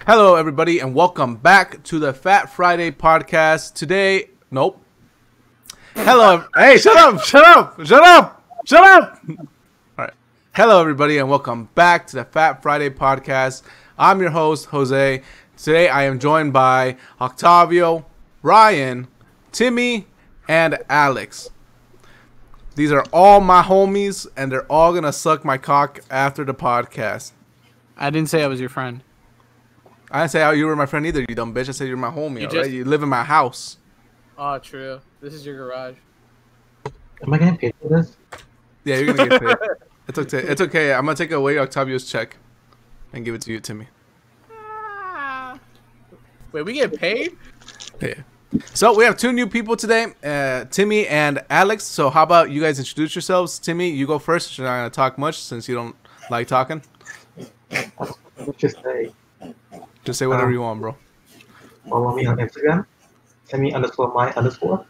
Hello, everybody, and welcome back to the Fat Friday podcast. Today, nope. Hello, hey, shut up, shut up, shut up, shut up. All right. Hello, everybody, and welcome back to the Fat Friday podcast. I'm your host, Jose. Today, I am joined by Octavio, Ryan, Timmy, and Alex. These are all my homies, and they're all gonna suck my cock after the podcast. I didn't say I was your friend. I didn't say how you were my friend either, you dumb bitch. I said you're my homie, alright? You live in my house. Oh, true. This is your garage. Am I getting paid for this? Yeah, you're gonna get paid. It's okay. It's okay. I'm gonna take away Octavio's check and give it to you, Timmy. Wait, we get paid? Yeah. So we have two new people today, Timmy and Alex. So how about you guys introduce yourselves? Timmy, you go first. You're not gonna talk much since you don't like talking. Let's just say. Just say whatever you want, bro. Follow me on Instagram. Timmy_my_.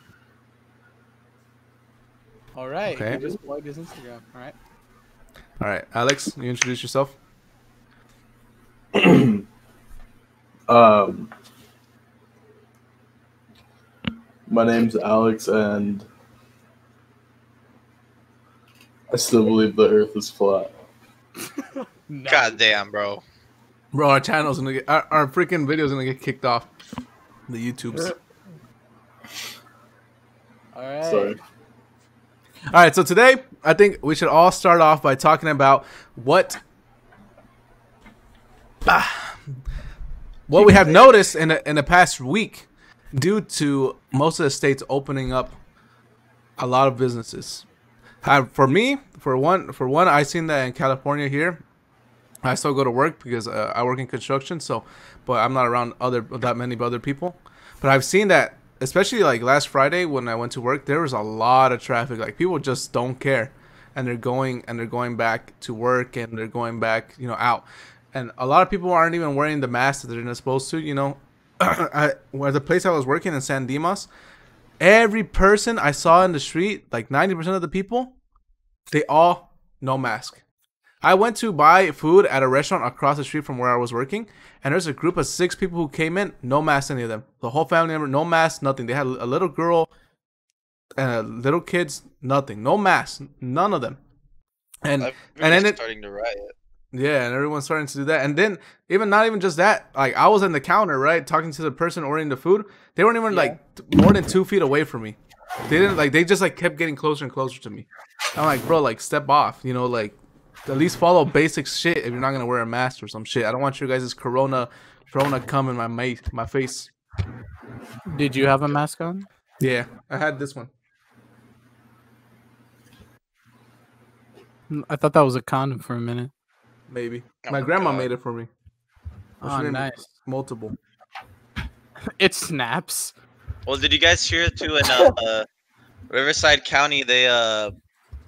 All right. Okay. You just plug his Instagram. All right. All right, Alex, you introduce yourself. My name's Alex, and I still believe the Earth is flat. Nice. God damn, bro. Bro, our channel's gonna get our freaking video's gonna get kicked off the YouTubes. All right. Sorry. All right, so today I think we should all start off by talking about what we have noticed in the past week due to most of the states opening up a lot of businesses. For one, I seen that in California here. I still go to work because I work in construction, but I'm not around that many other people. But I've seen that, especially like last Friday when I went to work, there was a lot of traffic. Like people just don't care, and they're going back to work, and they're going back, out. And a lot of people aren't even wearing the masks that they're not supposed to. Where the place I was working in San Dimas, every person I saw in the street, like 90% of the people, they all no mask. I went to buy food at a restaurant across the street from where I was working, and there's a group of 6 people who came in, no mask, any of them. The whole family member, no mask, nothing. They had a little girl and little kids, nothing. No mask, none of them. And then starting to riot. Yeah, and everyone's starting to do that. And then not even just that, like I was in the counter, right, talking to the person ordering the food. They weren't even like more than 2 feet away from me. They didn't they just kept getting closer and closer to me. I'm like, bro, step off, at least follow basic shit if you're not gonna wear a mask or some shit. I don't want you guys' corona come in my face. Did you have a mask on? Yeah, I had this one. I thought that was a condom for a minute. Maybe. Oh my my grandma God. made it for me. Oh, nice. Multiple. It snaps. Well, did you guys hear too in Riverside County?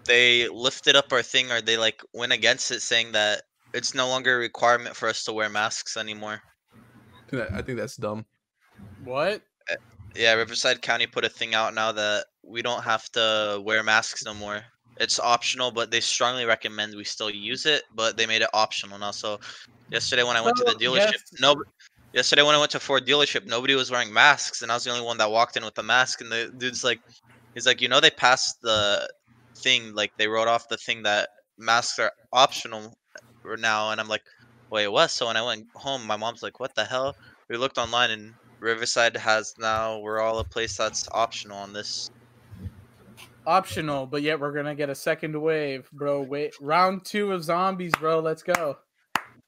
They lifted up our thing, or they went against it, saying that it's no longer a requirement for us to wear masks anymore. I think that's dumb. What? Yeah, Riverside County put a thing out now that we don't have to wear masks no more. It's optional, but they strongly recommend we still use it, but they made it optional now. So yesterday when I went to the dealership, yesterday when I went to Ford dealership, nobody was wearing masks, and I was the only one that walked in with a mask. And the dude's he's like, they passed the thing, they wrote off the thing that masks are optional now. And I'm like, wait, what? So when I went home, my mom's like, what the hell? We looked online, and Riverside we're all a place that's optional on this. Optional, but yet we're gonna get a second wave, bro. Wait, round 2 of zombies, bro. Let's go.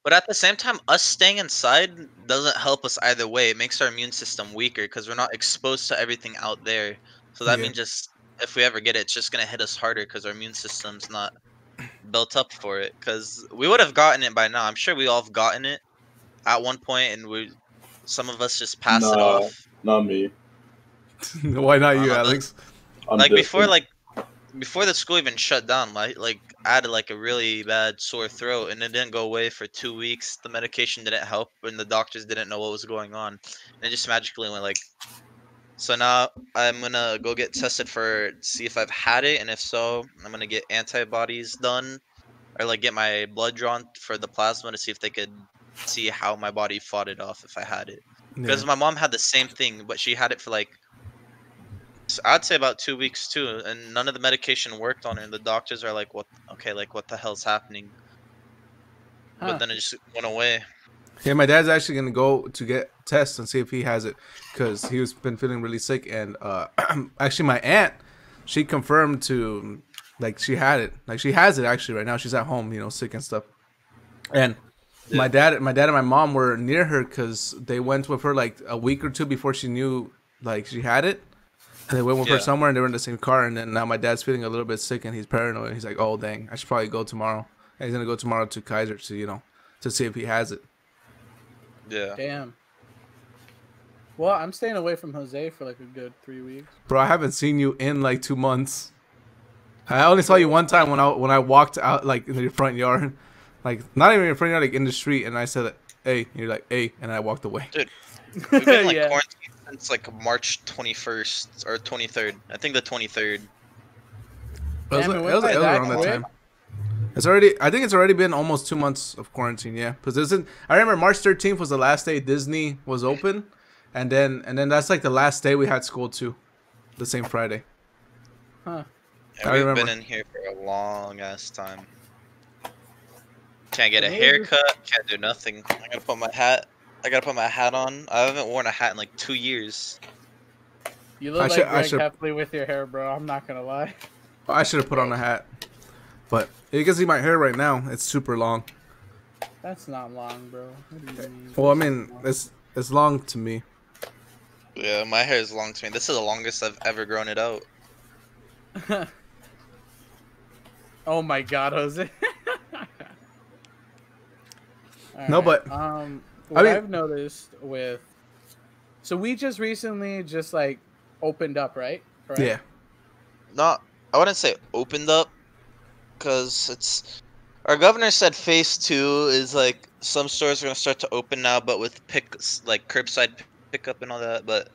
But at the same time, us staying inside doesn't help us either way. It makes our immune system weaker because we're not exposed to everything out there. So that means if we ever get it, it's just going to hit us harder because our immune system's not built up for it. Because we would have gotten it by now. I'm sure we all have gotten it at one point, and some of us just pass it off. Not me. Why not you, Alex? Before the school even shut down, I had a really bad sore throat, and it didn't go away for 2 weeks. The medication didn't help, and the doctors didn't know what was going on. And it just magically went So now I'm gonna go get tested see if I've had it, and if so, I'm gonna get antibodies done, or get my blood drawn for the plasma to see if they could see how my body fought it off if I had it. Yeah. Because my mom had the same thing, but she had it for like I'd say about 2 weeks too, and none of the medication worked on her. And the doctors are like, "What? Okay, like what the hell's happening?" But Huh. then it just went away. Yeah, my dad's actually gonna go to get tests and see if he has it, because he was been feeling really sick. And actually, my aunt, she confirmed to, like, she had it, like she has it actually right now. She's at home, sick and stuff. And my dad and my mom were near her because they went with her like a week or two before she knew like she had it. And they went with her somewhere, and they were in the same car. And then now my dad's feeling a little bit sick, and he's paranoid. And he's like, "Oh dang, I should probably go tomorrow." And he's gonna go tomorrow to Kaiser to to see if he has it. Yeah. Damn. Well, I'm staying away from Jose for like a good 3 weeks. Bro, I haven't seen you in like 2 months. I only saw you one time when I walked out like in your front yard, like not even in your front yard, like in the street, and I said, "Hey," and you're like, "Hey," and I walked away. Dude, we've been like Yeah. quarantined since like March 21st or 23rd. I think the 23rd. It was, Damn, it it went was by that around that quick. time. I think it's already been almost 2 months of quarantine. Yeah, because I remember March 13th was the last day Disney was open, and then that's like the last day we had school too, the same Friday. Huh. Yeah, I we've remember. been in here for a long ass time. Can't get a Maybe- haircut. Can't do nothing. I gotta put my hat on. I haven't worn a hat in like 2 years. You look I like should- I Greg should- Heffley with your hair, bro. I'm not gonna lie. I should have put on a hat, but you can see my hair right now. It's super long. That's not long, bro. What do you mean? Well, I mean, it's long to me. Yeah, my hair is long to me. This is the longest I've ever grown it out. Oh my God, Jose. No, Alright, but, what mean- I've noticed with, so we just recently just like opened up, right? Correct? Yeah. Not, I wouldn't say opened up, because it's. Our governor said phase 2 is like some stores are gonna start to open now, but with like curbside pickup and all that. But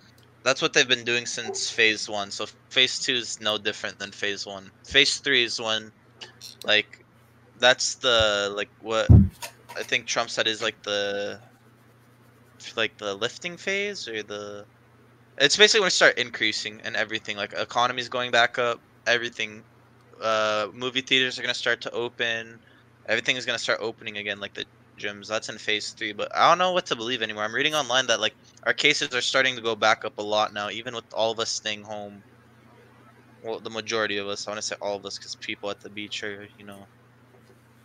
that's what they've been doing since phase 1. So phase 2 is no different than phase 1. Phase 3 is when, like, that's the like what I think Trump said is like the lifting phase or the. It's basically when we start increasing and everything. Like economy's going back up, everything. Movie theaters are gonna start to open. Everything is gonna start opening again, like the gyms. That's in phase 3. But I don't know what to believe anymore. I'm reading online that like our cases are starting to go back up a lot now, even with all of us staying home. Well, the majority of us. I want to say all of us, because people at the beach are,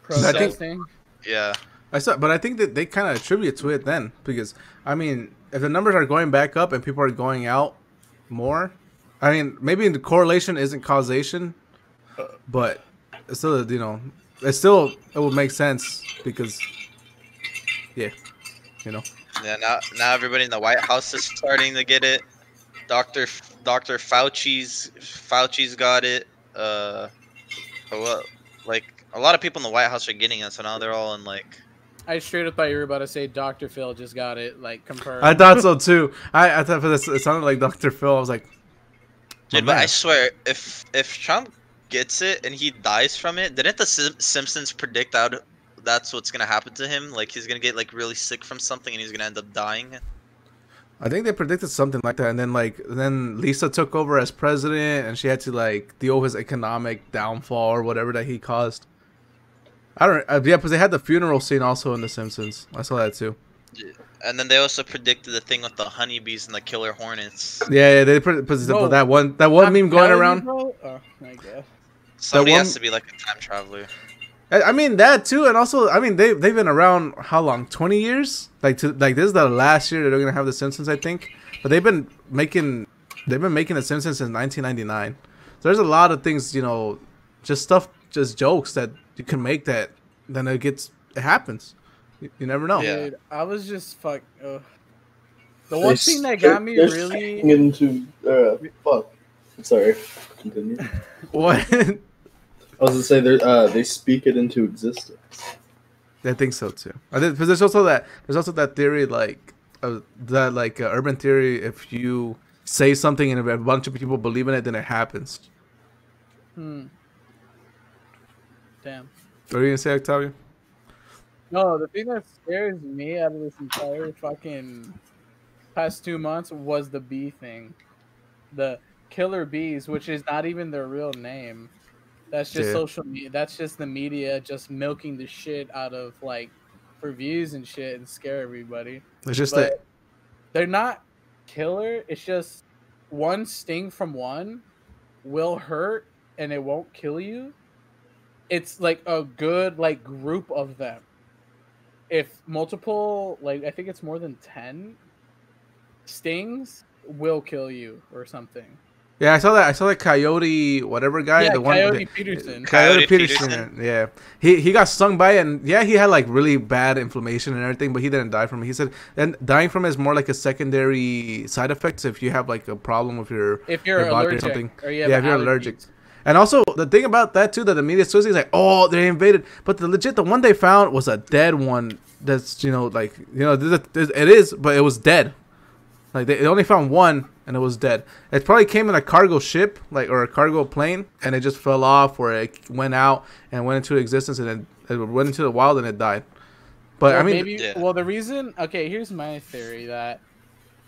Protesting. yeah. But I think that they kind of attribute to it then, because I mean, if the numbers are going back up and people are going out more, I mean, maybe the correlation isn't causation, but it's still, it would make sense because, yeah. Yeah, now everybody in the White House is starting to get it. Dr. Fauci's got it. Like a lot of people in the White House are getting it, so now they're all in like. I straight up thought you were about to say Dr. Phil just got it, like confirmed. I thought so too. I thought for this, it sounded like Dr. Phil. I was like, Dude, but I swear, if Trump gets it and he dies from it, didn't the Simpsons predict out that's what's gonna happen to him? Like he's gonna get like really sick from something and he's gonna end up dying. I think they predicted something like that, and then Lisa took over as president, and she had to like deal with his economic downfall or whatever that he caused. I don't. Yeah, because they had the funeral scene also in The Simpsons. I saw that too. And then they also predicted the thing with the honeybees and the killer hornets. Yeah, they put Bro, that one I'm meme going telling you, around. bro. Oh my God. Somebody one- has to be like a time traveler. I mean that too, and also I mean they've been around how long? 20 years? Like this is the last year that they're gonna have The Simpsons, I think. But they've been making The Simpsons since 1999. So there's a lot of things, just jokes that you can make that then it happens. You never know. Yeah. Dude, I was just The one thing that got me they're really. speaking into fuck. Sorry, continue. What? I was gonna say they speak it into existence. I think so too. I think because there's also that theory urban theory. If you say something and if a bunch of people believe in it, then it happens. Damn. What are you gonna say, Octavio? No, the thing that scares me out of this entire fucking past 2 months was the bee thing. The killer bees, which is not even their real name. That's just Yeah. social media. That's just the media just milking the shit out of like for views and shit and scare everybody. It's just But that. they're not killer. It's just one sting from one will hurt and it won't kill you. It's like a good like group of them. If multiple, like I think it's more than 10 stings will kill you or something. Yeah, I saw that. I saw that Coyote, whatever guy, Yeah, the one, Coyote Peterson. Coyote Coyote Peterson. Peterson. Yeah, he got stung by it, and yeah, he had like really bad inflammation and everything, but he didn't die from it. He said, and dying from it is more like a secondary side effects if you have like a problem with If you're your body allergic or something. or you have If you're allergic. allergies. And also the thing about that too that the media is twisting is like, oh, they invaded, but the one they found was a dead one. That's like it is, but it was dead. Like they only found one, and it was dead. It probably came in a cargo ship, or a cargo plane, and it just fell off, or it went out and went into existence, and then it went into the wild and it died. But Well, I mean, maybe. Yeah. Well, the reason. Okay, here's my theory that.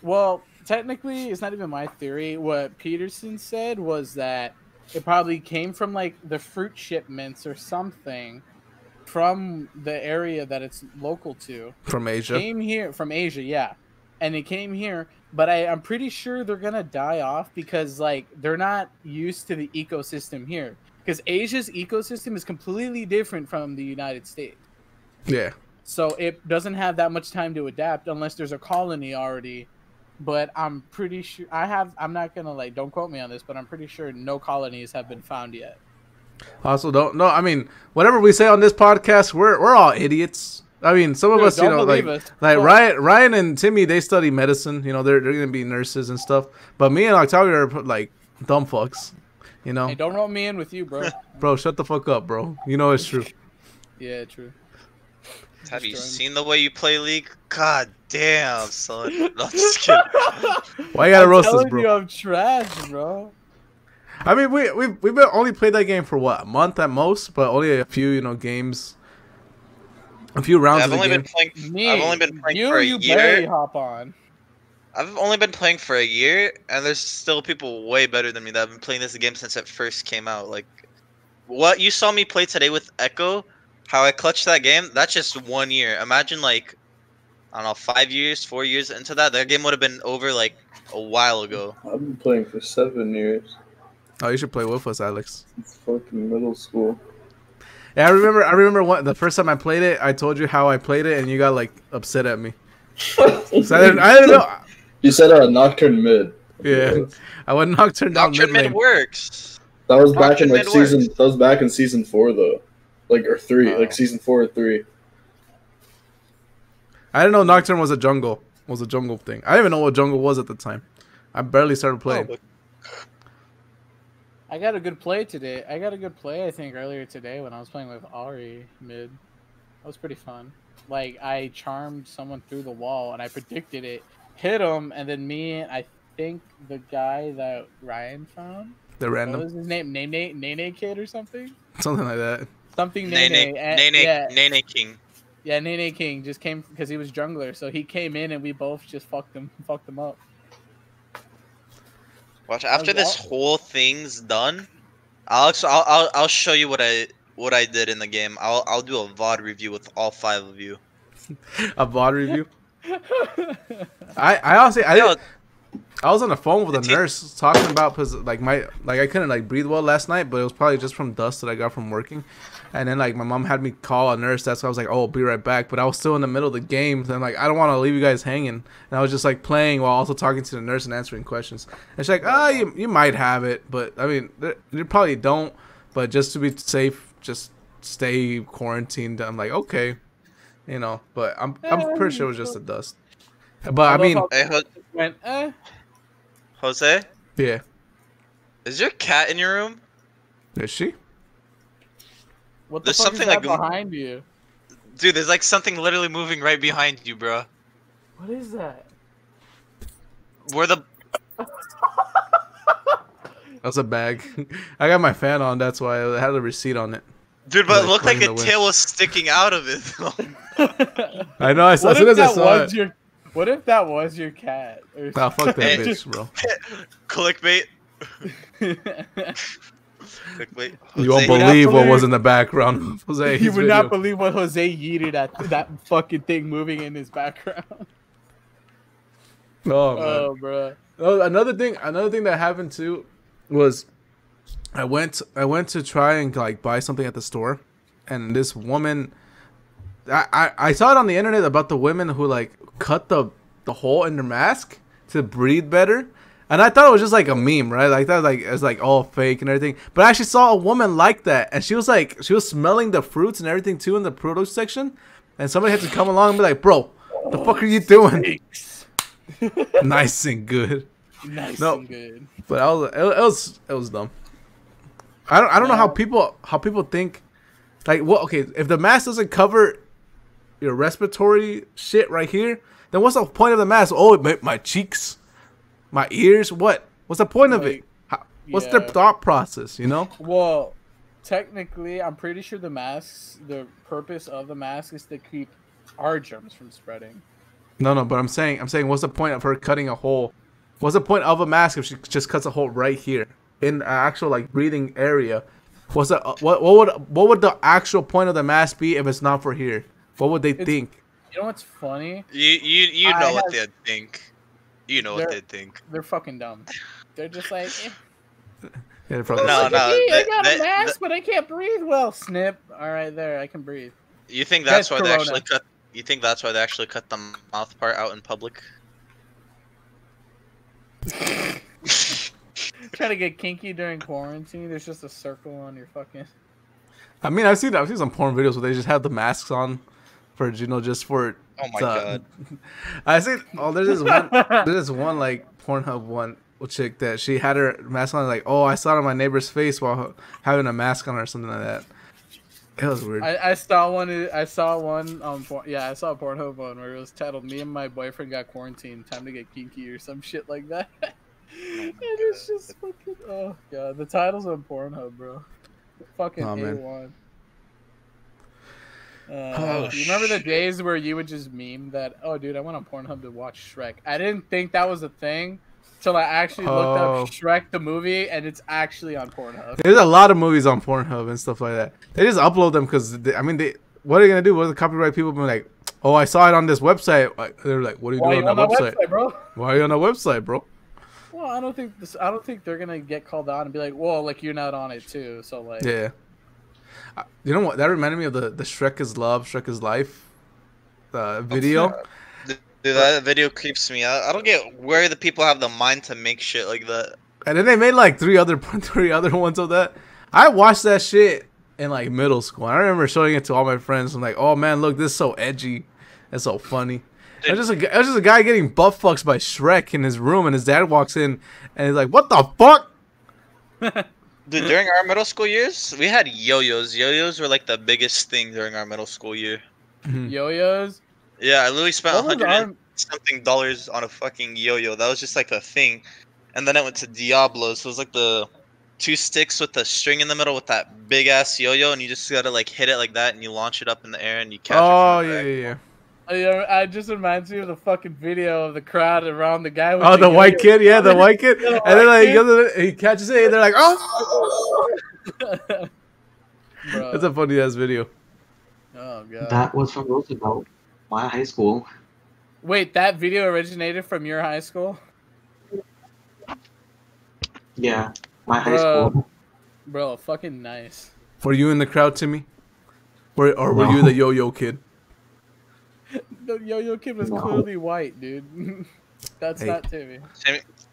Well, technically, it's not even my theory. What Peterson said was that it probably came from like the fruit shipments or something from the area that it's local to. from Asia, Came here from Asia, yeah, and it came here. But I'm pretty sure they're gonna die off because like they're not used to the ecosystem here. Because Asia's ecosystem is completely different from the United States. yeah. So it doesn't have that much time to adapt unless there's a colony already. But I'm pretty sure I'm not gonna like don't quote me on this, but I'm pretty sure no colonies have been found yet. Also, don't no. I mean, whatever we say on this podcast, we're all idiots. I mean, some of Dude, us, don't believe us. like Fuck. Ryan and Timmy, they study medicine. They're gonna be nurses and stuff. But me and Octavio are like dumb fucks. Hey, don't roll me in with you, bro. Bro, shut the fuck up, bro. It's true. Yeah, true. Have you Destroying- seen the way you play League? God damn, son. No, I'm just kidding. Why you gotta roast us, telling bro? you I'm trash, bro. I mean, we've been only played that game for what, a month at most, but only a few games, a few rounds I've of the only game. been playing. Me, I've only been playing you, for a you year. barely hop on. I've only been playing for a year, and there's still people way better than me that have been playing this game since it first came out. Like, what you saw me play today with Echo, how I clutched that game, that's just 1 year. Imagine, like, I don't know, 5 years, 4 years into that game would have been over, like, a while ago. I've been playing for 7 years. Oh, you should play with us, Alex. It's fucking middle school. Yeah, I remember the first time I played it, I told you how I played it, and you got like upset at me. So I didn't know. You said Nocturne mid. Yeah, I went Nocturne down Nocturne mid mid lane. works. That was back in Nocturne like mid season. works. That was back in season 4 though, or 3, Oh. like season 4 or 3. I didn't know Nocturne was a jungle thing. I didn't even know what jungle was at the time. I barely started playing. Oh, I got a good play today. I got a good play, I think, earlier today when I was playing with Ari mid. That was pretty fun. Like, I charmed someone through the wall, and I predicted it, hit him, and then I think the guy that Ryan found, The what random, was his name? Nene Kid or something? something like that. Something Nene, Nene. Yeah, Nene King. yeah, Nene King just came because he was jungler, so he came in and we both just fucked him up. Watch after this whole thing's done, I'll show you what I did in the game. I'll do a VOD review with all 5 of you. A VOD review. I honestly I was on the phone with a nurse talking about because I couldn't breathe well last night, but it was probably just from dust that I got from working. And then my mom had me call a nurse. That's why I was like, oh, I'll be right back. But I was still in the middle of the game, and I don't want to leave you guys hanging. And I was just playing while also talking to the nurse and answering questions. And she's like, you might have it, but I mean, you probably don't. But just to be safe, just stay quarantined. I'm like, okay, But I'm pretty sure it was just the dust. But I mean, Hey, went, Jose, yeah. is your cat in your room? Is she? what the There's fuck something is that like- behind you? Dude, there's something literally moving right behind you, bro. What is that? Where the That's a bag. I got my fan on. That's why I had a receipt on it. Dude, but Like it looked like playing a the tail was sticking out of it. I know. I saw, What as soon if as I that saw was it. your? What if that was your cat? Or Nah, fuck that Hey. bitch, bro. Clickbait. something? Clickbait. You won't would not believe what was believe- in the background of Jose's You would video. not believe what Jose yeeted at that fucking thing moving in his background. Oh man. Oh, bro. Oh, another thing that happened too was I went to try and like buy something at the store, and this woman, I saw it on the internet about the women who like cut the hole in their mask to breathe better, and I thought it was just like a meme, right? Like that, like it's like all fake and everything. But I actually saw a woman like that, and she was smelling the fruits and everything too in the produce section, and somebody had to come along and be like, "Bro, the fuck are you doing?" Nice and good. Nice No. and good. But it was dumb. I don't know how people think like what okay, if the mask doesn't cover your respiratory shit right here, then what's the point of the mask? Oh, my cheeks, my ears, what's the point of it? Like, What's their yeah. thought process, you know? Well, technically, I'm pretty sure the purpose of the mask is to keep our germs from spreading. No, but I'm saying what's the point of her cutting a hole? What's the point of a mask if she just cuts a hole right here in an actual like breathing area? What's the what would the actual point of the mask be if it's not for here? What would they think? You know what's funny? You I know what have- they'd think. You know what They're- they'd think. They're fucking dumb. They're just like, Yeah, probably No, look at me, I got they- a mask, but I can't breathe well. Snip. All right, there, I can breathe. You think that's why That's they Corona. actually cut? You think that's why they actually cut the mouth part out in public? Try to get kinky during quarantine. There's just a circle on your fucking. I mean, I've seen some porn videos where they just have the masks on for just for. Oh my to- god. I see. Oh, there's this one like Pornhub one chick that she had her mask on like, oh, I saw it on my neighbor's face while having a mask on or something like that. It was weird. I saw one. I saw one. I saw a Pornhub one where it was titled "Me and my boyfriend got quarantined. Time to get kinky" or some shit like that. And it's just fucking. Oh god, the titles on Pornhub, bro. Fucking Oh, man. A1. Oh, You remember the shit. days where you would just meme that? Oh, dude, I went on Pornhub to watch Shrek. I didn't think that was a thing till I actually looked Oh. up Shrek the movie, and it's actually on Pornhub. There's a lot of movies on Pornhub and stuff like that. They just upload them because what are they gonna do? What are the copyright people be like? Oh, I saw it on this website. Like, they're like, what are you Why doing you on that website? bro? Why are you on that website, bro? Well, I don't think they're gonna get called out and be like, "Well, like you're not on it too." So like, Yeah. You know what? That reminded me of the Shrek is Love, Shrek is Life video. Dude, that video creeps me out. I don't get where the people have the mind to make shit like that. And then they made like three other ones of that. I watched that shit in like middle school. I remember showing it to all my friends. I'm like, oh man, look, this is so edgy. It's so funny. It was just a guy getting butt fucked by Shrek in his room, and his dad walks in, and he's like, "What the fuck?" Dude, during our middle school years, we had yo-yos. Yo-yos were like the biggest thing during our middle school year. yo-yos. Yeah, I literally spent What was $100 our- and something on a fucking yo-yo. That was just like a thing. And then I went to Diablo, so it was like the 2 sticks with the string in the middle with that big ass yo-yo, and you just gotta like hit it like that, and you launch it up in the air, and you catch Oh it. From the back. yeah. I just reminds me of the fucking video of the crowd around the guy. With Oh, the white yo-yo. kid, yeah, the white kid, The and then white like he catches it, and they're like, "Oh!" Bro. That's a funny ass video. Oh god. That was from Roosevelt, my high school. Wait, that video originated from your high school? Yeah, my high Bruh. school. Bro, fucking nice. Were you in the crowd, Timmy? Or were you No. the yo-yo kid? The yo-yo kid was No. clearly white, dude. That's Hey. not Timmy.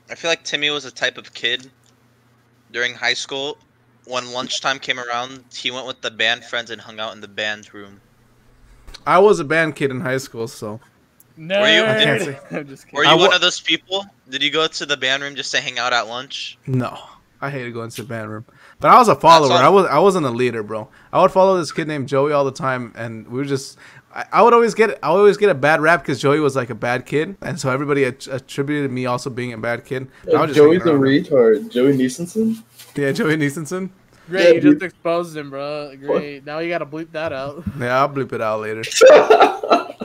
I feel like Timmy was a type of kid during high school. When lunchtime came around, he went with the band friends and hung out in the band room. I was a band kid in high school, so No, you- I can't say- I'm just Were kidding. you I one wa- of those people? Did you go to the band room just to hang out at lunch? no. I hated going to the band room. But I was a follower. all- I wasn't a leader, bro. I would follow this kid named Joey all the time, and we would just. I would always get a bad rap because Joey was like a bad kid, and so everybody attributed me also being a bad kid. And I was just Joey's a hanging around him. retard. Joey Neesonson? Yeah, Joey Neesonson. Great, Yeah, you dude. just exposed him, bro. Great. Now you gotta bleep that out. Yeah, I'll bleep it out later. Fuck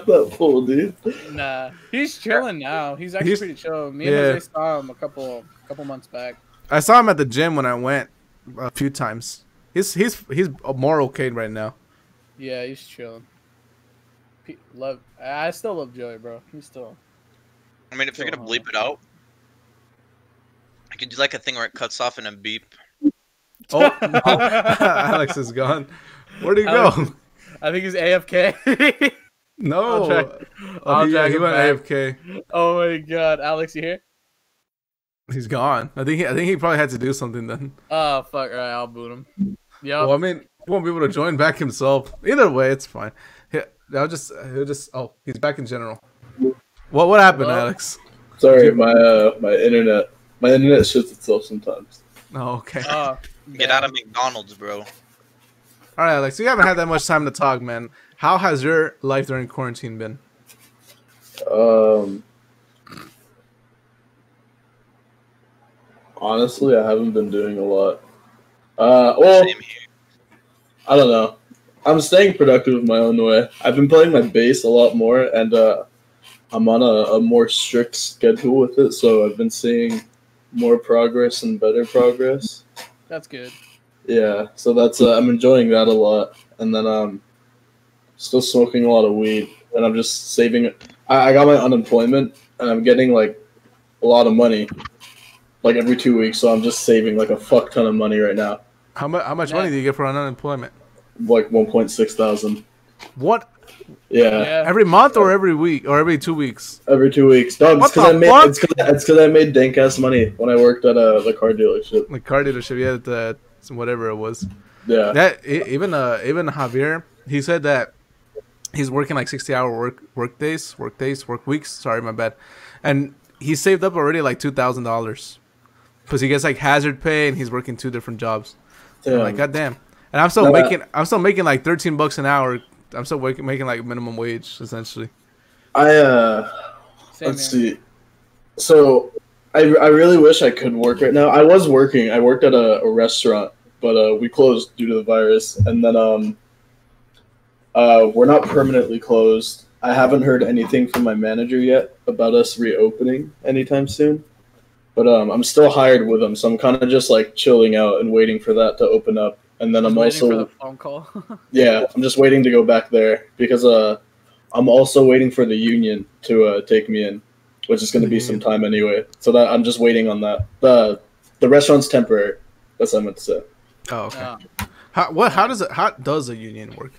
that fool, dude. Nah, he's chilling now. He's actually He's pretty chill. Me and yeah. Jose saw him a couple months back. I saw him at the gym when I went a few times. He's more okay right now. Yeah, he's chilling. Love. I still love Joey, bro. He's still. I mean, if you're Still gonna homie. bleep it out, I could do like a thing where it cuts off and a beep. Oh no, Alex is gone. Where'd he Alex go? is- I think he's AFK. No, I'll he drag him went back. AFK. Oh my god, Alex, you here? He's gone. I think he probably had to do something then. Oh fuck! All right, I'll boot him. Yep. Well, I mean, he won't be able to join back himself. Either way, it's fine. He'll just. Oh, he's back in general. What happened, Hello? Alex? Sorry, my internet shits itself sometimes. Oh, okay. Get out of McDonald's, bro. All right, Alex. You haven't had that much time to talk, man. How has your life during quarantine been? Honestly, I haven't been doing a lot. Well, Same here. I don't know. I'm staying productive my own way. I've been playing my bass a lot more, and I'm on a more strict schedule with it, so I've been seeing more progress and better progress. That's good. Yeah, so that's I'm enjoying that a lot, and then still smoking a lot of weed, and I'm just saving it. I got my unemployment, and I'm getting like a lot of money, like every 2 weeks. So I'm just saving like a fuck ton of money right now, How much money do you get for unemployment? like 1.6 thousand. What? Yeah, Yeah. Every month or every week or every 2 weeks? every 2 weeks. No, What it's because the I made fuck? it's because I made dank ass money when I worked at the car dealership. Like car dealership, yeah, the whatever it was. Yeah, That even Javier, he said that he's working like 60-hour work weeks. Sorry, my bad. And he saved up already like $2,000 because he gets like hazard pay and he's working 2 different jobs. I'm damn. like, goddamn. And I'm still No, making like $13 an hour. I'm still making like minimum wage essentially. I Same let's here. see. So I really wish I could work right now. I was working. I worked at a restaurant, but we closed due to the virus. And then we're not permanently closed. I haven't heard anything from my manager yet about us reopening anytime soon. But I'm still hired with them, so I'm kind of just like chilling out and waiting for that to open up. And then Just I'm waiting also for the phone call. yeah, I'm just waiting to go back there because I'm also waiting for the union to take me in, which is going to be some time anyway. So that I'm just waiting on that. The restaurant's temporary. That's what I meant to say. Oh, okay. Oh. How does a union work?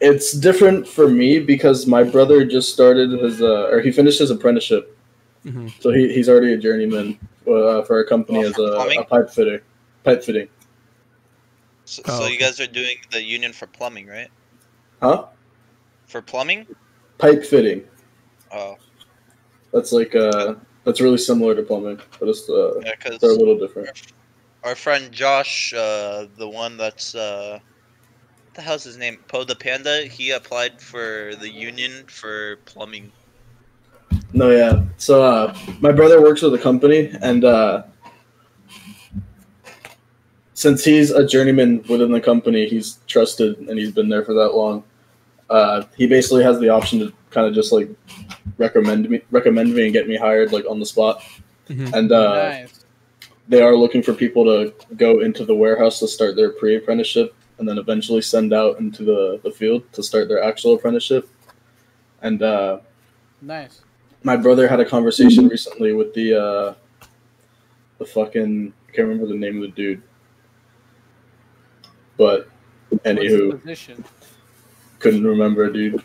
It's different for me because my brother just started or he finished his apprenticeship, so he's already a journeyman for a company as a pipe fitter, pipe fitting. So, Oh, so you okay. guys are doing the union for plumbing, right? Huh? For plumbing? Pipe fitting. Oh, That's like that's really similar to plumbing, but it's yeah, they're a because little different. our friend Josh, the one that's what the hell's his name? Poe the Panda. He applied for the union for plumbing. No, yeah. So my brother works with a company, and since he's a journeyman within the company, he's trusted and he's been there for that long. He basically has the option to kind of just like recommend me and get me hired like on the spot. And Nice. they are looking for people to go into the warehouse to start their pre-apprenticeship, and then eventually send out into the field to start their actual apprenticeship. And Nice. my brother had a conversation recently with the fucking, I can't remember the name of the dude, but What's the anywho, position? couldn't remember, dude.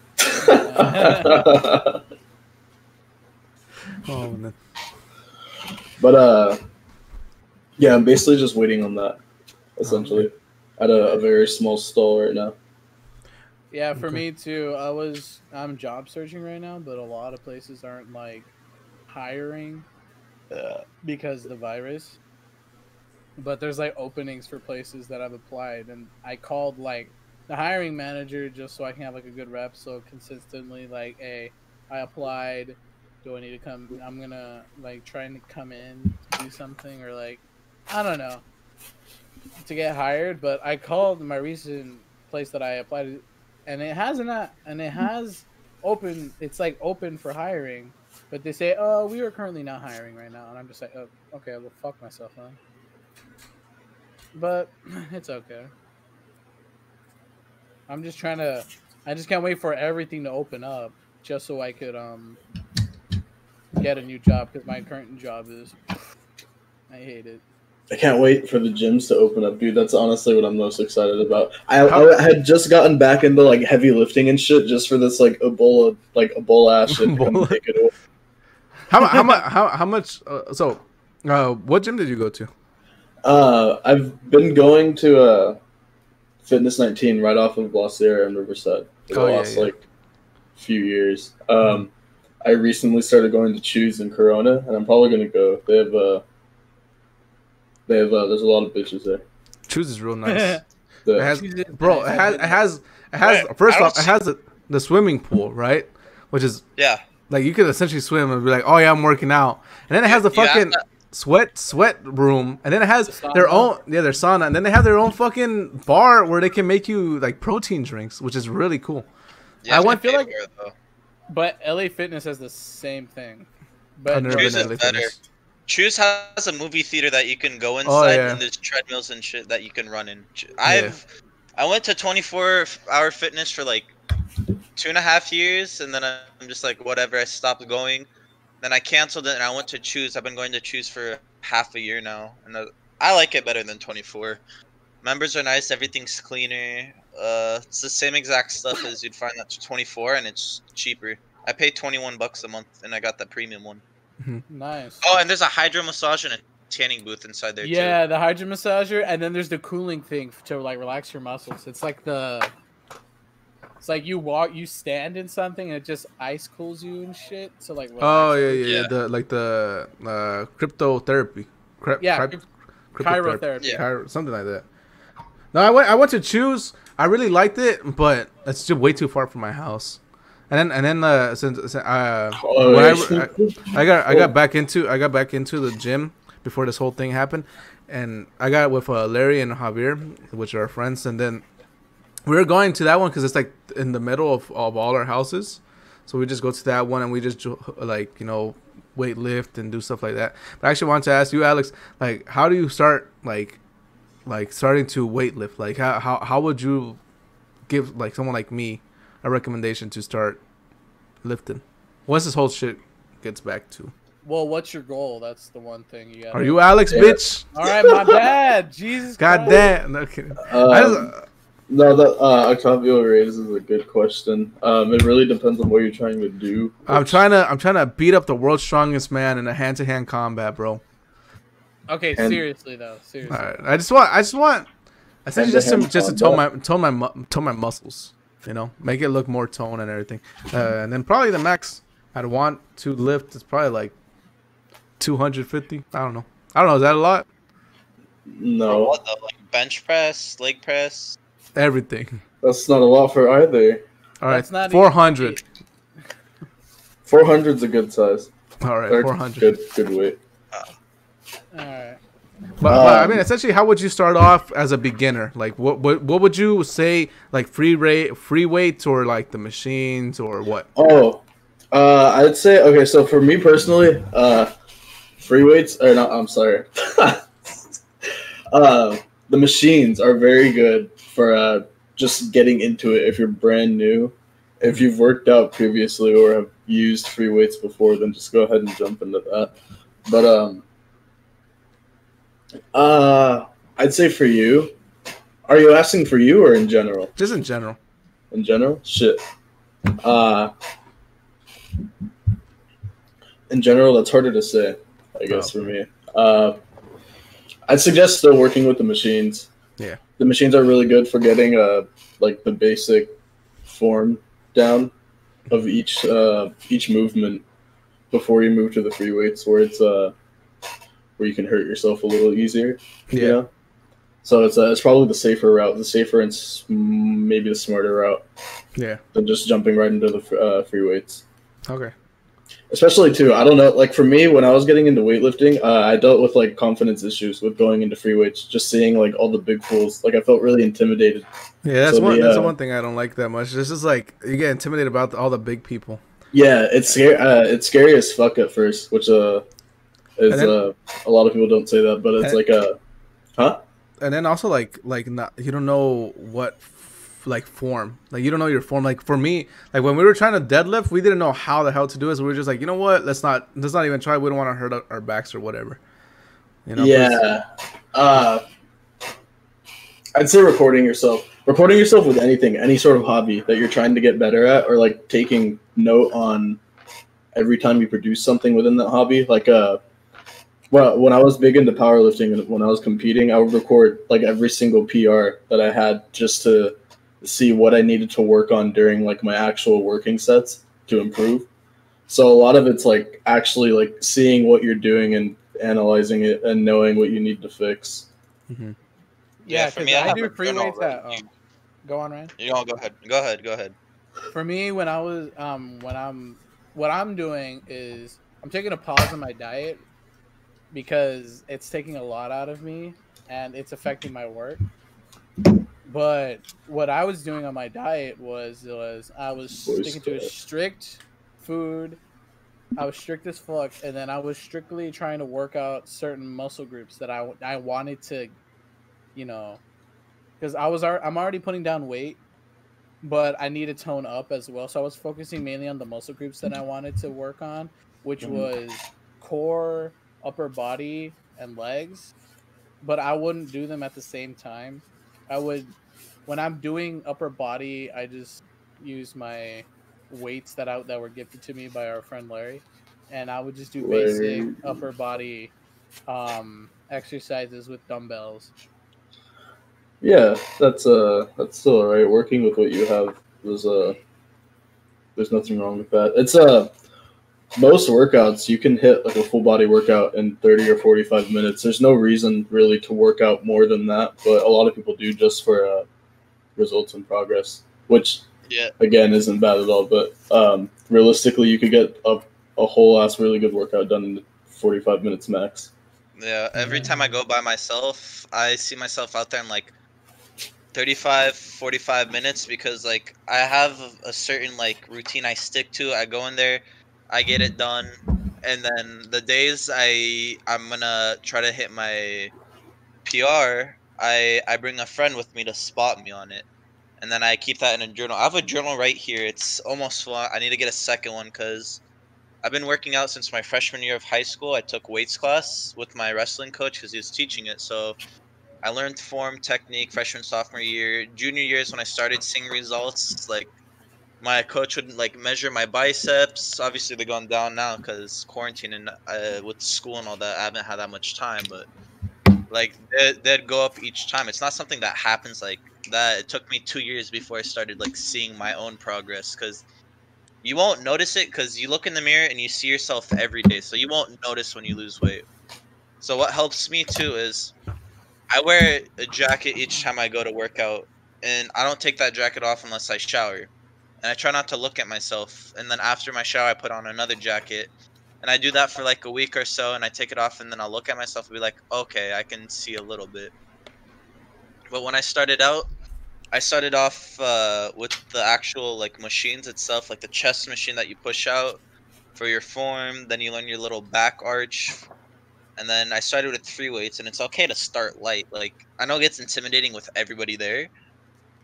Oh, man. But yeah, I'm basically just waiting on that, essentially, at a very small stall right now. Yeah, for Okay. me too. I'm job searching right now, but a lot of places aren't like hiring because of the virus. But there's like openings for places that I've applied, and I called like the hiring manager just so I can have like a good rep. So consistently, like, hey, I applied. Do I need to come? I'm gonna like trying to come in do something or like I don't know to get hired. But I called my recent place that I applied to, and it has open. It's like open for hiring, but they say, "Oh, we are currently not hiring right now," and I'm just like, "Oh, okay, I'll go fuck myself, huh?" But it's okay. I'm just trying to. I just can't wait for everything to open up, just so I could get a new job because my current job is. I hate it. I can't wait for the gyms to open up, dude. That's honestly what I'm most excited about. I had just gotten back into like heavy lifting and shit just for this like Ebola ass shit to come and take it away. How much? What gym did you go to? I've been going to Fitness 19 right off of La Sierra and Riverside for the last like few years. I recently started going to Choose in Corona, and I'm probably gonna go. They have there's a lot of bitches there. Choose is real nice. The- It has first off, it has the swimming pool, right? Which is Yeah. like you could essentially swim and be like, oh yeah, I'm working out. And then it has the fucking sweat room, and then it has their own their sauna, and then they have their own fucking bar where they can make you like protein drinks, which is really cool. Yeah, I feel like, but LA Fitness has the same thing. But I've never Choose been is to LA better. Fitness. Choose has a movie theater that you can go inside, yeah. and there's treadmills and shit that you can run in. I went to 24-hour fitness for like 2.5 years, and then I'm just like, whatever. I stopped going. Then I canceled it, and I went to Choose. I've been going to Choose for half a year now, and I like it better than 24. Members are nice. Everything's cleaner. It's the same exact stuff as you'd find at 24, and it's cheaper. I pay $21 a month, and I got the premium one. nice. Oh, and there's a hydro massage and a tanning booth inside there too. Yeah, the hydro massager, and then there's the cooling thing to like relax your muscles. It's like you stand in something and it just ice cools you and shit. So like. Oh Yeah. the cryptotherapy. Chirotherapy. Yeah. Something like that. No, I went to Choose. I really liked it, but it's just way too far from my house. And then since when I got back into the gym before this whole thing happened, and I got with Larry and Javier, which are our friends, and then we were going to that one because it's like in the middle of all our houses, so we just go to that one and we just like weight lift and do stuff like that. But I actually wanted to ask you, Alex, like how do you start like starting to weight lift? Like how would you give like someone like me a recommendation to start lifting once this whole shit gets back to? Well, what's your goal? That's the one thing you got. Are you Alex, bitch? All right, my bad. Jesus. God Christ. damn. No kidding. No, that Octavio raises a good question. It really depends on what you're trying to do. I'm trying to beat up the world's strongest man in a hand-to-hand combat, bro. Okay, seriously though. Seriously. All right. I just want essentially just to tone my muscles. Make it look more toned and everything. And then probably the max I'd want to lift is probably like 250. I don't know. Is that a lot? No. What though? Like bench press, leg press? Everything. That's not a lot for either. All right, That's not 400. 400's a good size. All right, 400's 400. Good weight. All right. But I mean, essentially, how would you start off as a beginner? Like, what would you say? Like free weights or like the machines or what? Oh, I'd say okay. So for me personally, free weights or not? I'm sorry. The machines are very good for just getting into it if you're brand new. If you've worked out previously or have used free weights before, then just go ahead and jump into that. But I'd say for you. Are you asking for you or in general? Just in general. In general? Shit. In general, that's harder to say, I guess, for me. I'd suggest still working with the machines. Yeah. The machines are really good for getting like the basic form down of each movement before you move to the free weights, where it's where you can hurt yourself a little easier. Yeah. You know? So it's probably the safer route, the safer and maybe the smarter route. Yeah. Than just jumping right into the free weights. Okay. Especially too, I don't know. Like for me, when I was getting into weightlifting, I dealt with like confidence issues with going into free weights. Just seeing like all the big fools, like I felt really intimidated. Yeah, So that's the one thing I don't like that much. It's just like you get intimidated about all the big people. yeah, it's scary. It's scary as fuck at first, which is then- a lot of people don't say that, but it's and- like huh? And then also like not, you don't know what like form. Like you don't know your form. Like for me, like when we were trying to deadlift, we didn't know how the hell to do it. So we were just like, you know what? Let's not even try. We don't want to hurt our backs or whatever. You know? Yeah. I'd say recording yourself with anything, any sort of hobby that you're trying to get better at, or like taking note on every time you produce something within that hobby. Like well, when I was big into powerlifting and when I was competing, I would record like every single PR that I had just to see what I needed to work on during like my actual working sets to improve. So a lot of it's like actually like seeing what you're doing and analyzing it and knowing what you need to fix. Mm-hmm. Yeah, for because me, I I have do a free journal, weights right? at go on, Ryan. You know, go ahead. Go ahead. For me, when I was what I'm doing is I'm taking a pause on my diet because it's taking a lot out of me and it's affecting my work. But what I was doing on my diet was I was sticking to a strict food. I was strict as fuck, and then I was strictly trying to work out certain muscle groups that I wanted to, you know, because I'm already putting down weight, but I need to tone up as well. So I was focusing mainly on the muscle groups that I wanted to work on, which was core, upper body, and legs. But I wouldn't do them at the same time. I would, when I'm doing upper body, I just use my weights that were gifted to me by our friend Larry, and I would just do basic upper body exercises with dumbbells. Yeah, that's still alright. Working with what you have was there's nothing wrong with that. It's most workouts you can hit like a full body workout in 30 or 45 minutes. There's no reason really to work out more than that, but a lot of people do just for results and progress, which again isn't bad at all. But realistically, you could get a whole ass really good workout done in 45 minutes max. Yeah, every time I go by myself, I see myself out there in like 35, 45 minutes because like I have a certain like routine I stick to. I go in there, I get it done, and then the days I'm gonna try to hit my PR, I bring a friend with me to spot me on it. And then I keep that in a journal. I have a journal right here. It's almost full. I need to get a second one because I've been working out since my freshman year of high school. I took weights class with my wrestling coach because he was teaching it. So I learned form, technique, freshman, sophomore year. Junior year is when I started seeing results. Like my coach would like measure my biceps. Obviously, they're going down now because quarantine and with school and all that, I haven't had that much time. But like they'd go up each time. It's not something that happens like that. It took me 2 years before I started like seeing my own progress because you won't notice it because you look in the mirror and you see yourself every day, so you won't notice when you lose weight. So what helps me too is I wear a jacket each time I go to work out, and I don't take that jacket off unless I shower. And I try not to look at myself. And then after my shower, I put on another jacket. And I do that for like a week or so, and I take it off, and then I'll look at myself and be like, okay, I can see a little bit. But when I started out, I started off with the actual like machines itself, like the chest machine that you push out for your form. Then you learn your little back arch, and then I started with free weights. And it's okay to start light. Like I know it gets intimidating with everybody there,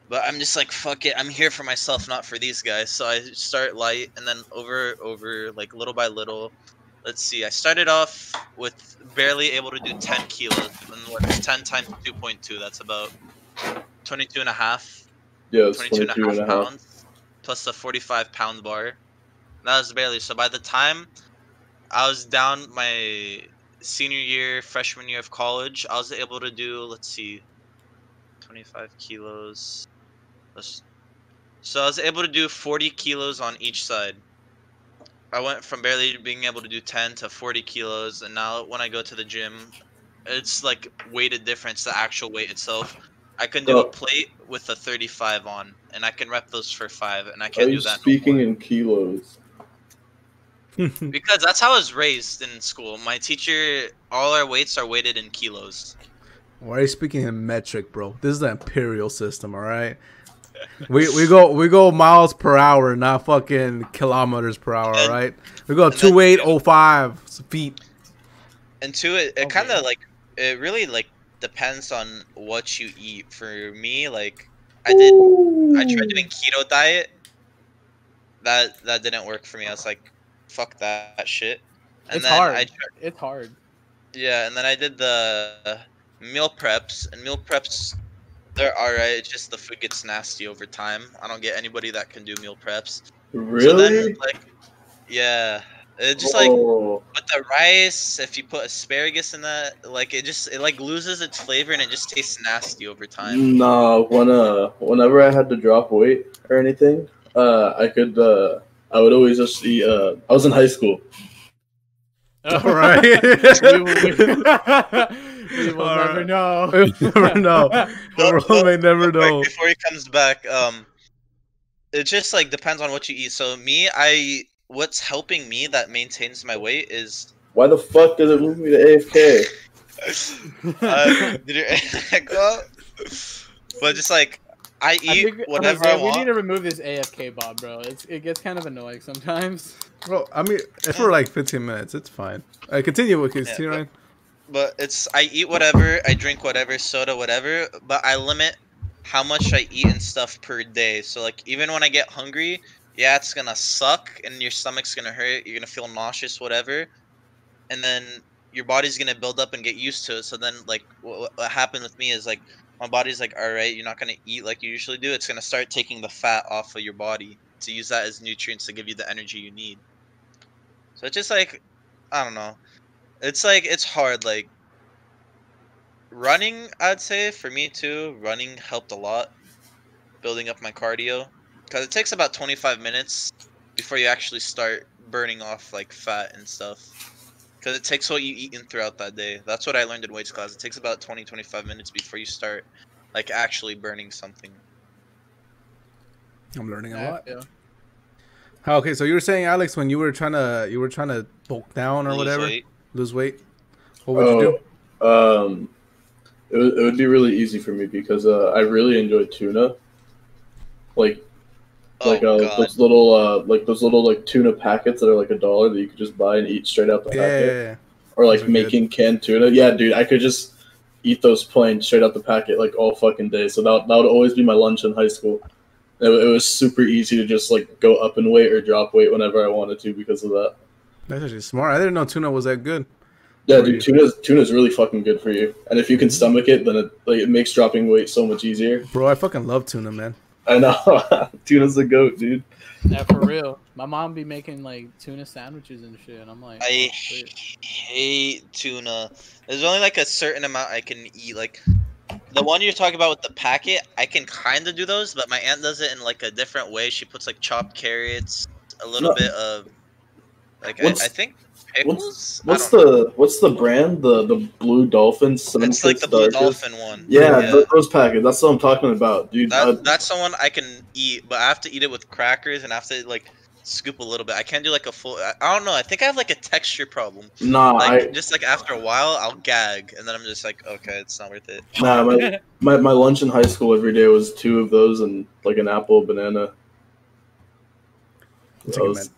but I'm just like fuck it. I'm here for myself, not for these guys. So I start light, and then over like little by little. Let's see. I started off with barely able to do 10 kilos. And what's 10 times 2.2? That's about 22 and a half. Yeah, it's 22 and a 22 half and a half. pounds plus a 45-pound bar. That was barely. So by the time I was down my senior year, freshman year of college, I was able to do, let's see, 25 kilos. So I was able to do 40 kilos on each side. I went from barely being able to do 10 to 40 kilos. And now when I go to the gym, it's like weighted difference, the actual weight itself. I can do a plate with a 35 on, and I can rep those for 5, and I Are can't you do that no speaking more. in kilos? Because that's how I was raised in school. My teacher, all our weights are weighted in kilos. Why are you speaking in metric, bro? This is the imperial system, all right? We go miles per hour, not fucking kilometers per hour, all And- right? We go and then 2805 feet. And two, it Okay. kind of like it really like depends on what you eat. For me, like I tried doing keto diet. That didn't work for me. I was like, fuck that shit. And It's then hard. It's hard. yeah, and then I did the meal preps, and meal preps they're alright. It's just the food gets nasty over time. I don't get anybody that can do meal preps. So then Really? like yeah, it just like Oh, with the rice, if you put asparagus in that, like it like loses its flavor and it just tastes nasty over time. no. Whenever I had to drop weight or anything, I would always just eat. I was in high school. All right. We will All never right. know. We'll never know. The world may never Real quick, know. before he comes back, it just like depends on what you eat. So me, what's helping me that maintains my weight is Why the fuck does it move me to AFK? did your go up? But just like I eat think, whatever Jose, I we want. need to remove this AFK bot, bro. It gets kind of annoying sometimes. Bro, I mean, if we're like 15 minutes, it's fine. Continue with Yeah, Ryan. but it's I eat whatever, I drink whatever, soda, whatever, but I limit how much I eat and stuff per day. So like even when I get hungry, yeah, it's gonna suck and your stomach's gonna hurt, you're gonna feel nauseous, whatever. And then your body's gonna build up and get used to it. So then like what happened with me is like my body's like, all right, you're not gonna eat like you usually do. It's gonna start taking the fat off of your body to use that as nutrients to give you the energy you need. So it's just like I don't know. It's like it's hard. Like running, I'd say for me too. Running helped a lot, building up my cardio, because it takes about 25 minutes before you actually start burning off like fat and stuff. Because it takes what you eaten throughout that day. That's what I learned in weights class. It takes about 20-25 minutes before you start like actually burning something. I'm learning a Yeah, lot. yeah. Okay, so you were saying, Alex, when you were trying to bulk down or Lose whatever, weight. lose weight. What would you do? It would be really easy for me because I really enjoy tuna. Like Oh god. those little like tuna packets that are like $1 that you could just buy and eat straight out the packet. Yeah. Or like Those are making canned tuna. Yeah, dude, I could just eat those plain straight out the packet like all fucking day. So that would always be my lunch in high school. It was super easy to just like go up in weight or drop weight whenever I wanted to because of that. That's actually smart. I didn't know tuna was that good. Yeah, For dude, you. tuna's really fucking good for you. And if you can stomach it, then it makes dropping weight so much easier. Bro, I fucking love tuna, man. I know. Tuna's the goat, dude. Yeah, for real. My mom be making like tuna sandwiches and shit, and I'm like, I oh, shit. hate tuna. There's only like a certain amount I can eat. Like the one you're talking about with the packet, I can kind of do those, but my aunt does it in like a different way. She puts like chopped carrots, a little No. bit of like I What's- think pickles. What's the brand? The Blue Dolphin cinnamon It's like Twist the blue Starches? dolphin one. Yeah, those packets. That's what I'm talking about, dude. That's the one I can eat, but I have to eat it with crackers and I have to like scoop a little bit. I can't do like a full. I don't know. I think I have like a texture problem. nah, Like just like after a while, I'll gag, and then I'm just like, okay, it's not worth it. my lunch in high school every day was 2 of those and like an apple, banana. I'll take it,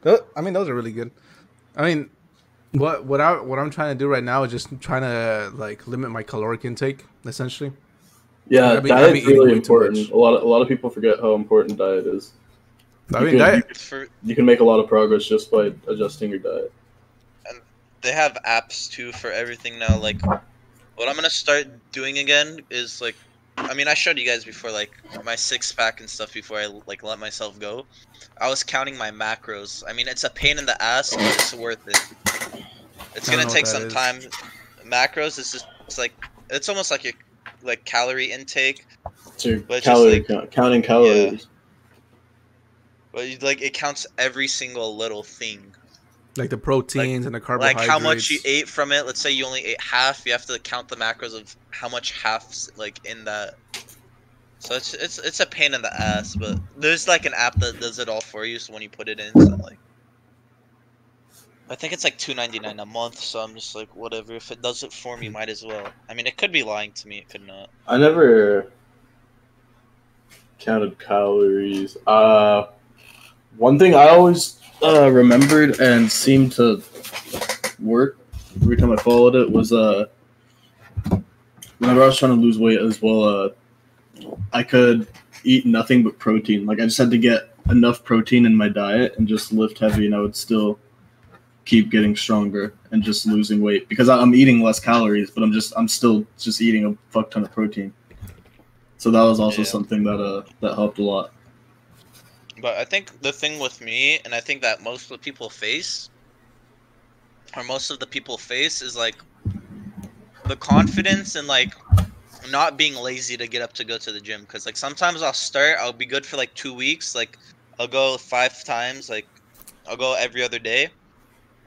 man. I mean, those are really good. I mean, what I'm trying to do right now is just trying to like limit my caloric intake, essentially. Yeah, I've been diet's eating really way too important. much. A lot of people forget how important diet is. I You mean, could- diet. It's for You can make a lot of progress just by adjusting your diet. they have apps too for everything now. Like what I'm gonna start doing again is like, I mean, I showed you guys before like my 6-pack and stuff before I like let myself go. I was counting my macros. I mean, it's a pain in the ass, but it's worth it. It's I don't gonna know take what some that is. time. Macros is just it's like it's almost like your like calorie intake, So your But just, calorie like- count, counting calories. but like it counts every single little thing. Like the proteins and the Like carbohydrates. how much you ate from it. Let's say you only ate half. You have to count the macros of how much half's like in that. So it's a pain in the ass, but there's like an app that does it all for you. So when you put it in, so like I think it's like $2.99 a month, so I'm just like, whatever. If it does it for me, might as well. I mean, it could be lying to me. It could not. I never counted calories. One thing I always remembered and seemed to work every time I followed it was whenever I was trying to lose weight as well. I could eat nothing but protein. Like I just had to get enough protein in my diet and just lift heavy, and I would still keep getting stronger and just losing weight because I'm eating less calories, but I'm still just eating a fuck ton of protein. So that was also something that helped a lot. But I think the thing with me, and I think that most of the people face, is like the confidence and like not being lazy to get up to go to the gym. Because like sometimes I'll be good for like 2 weeks. Like I'll go 5 times. Like I'll go every other day,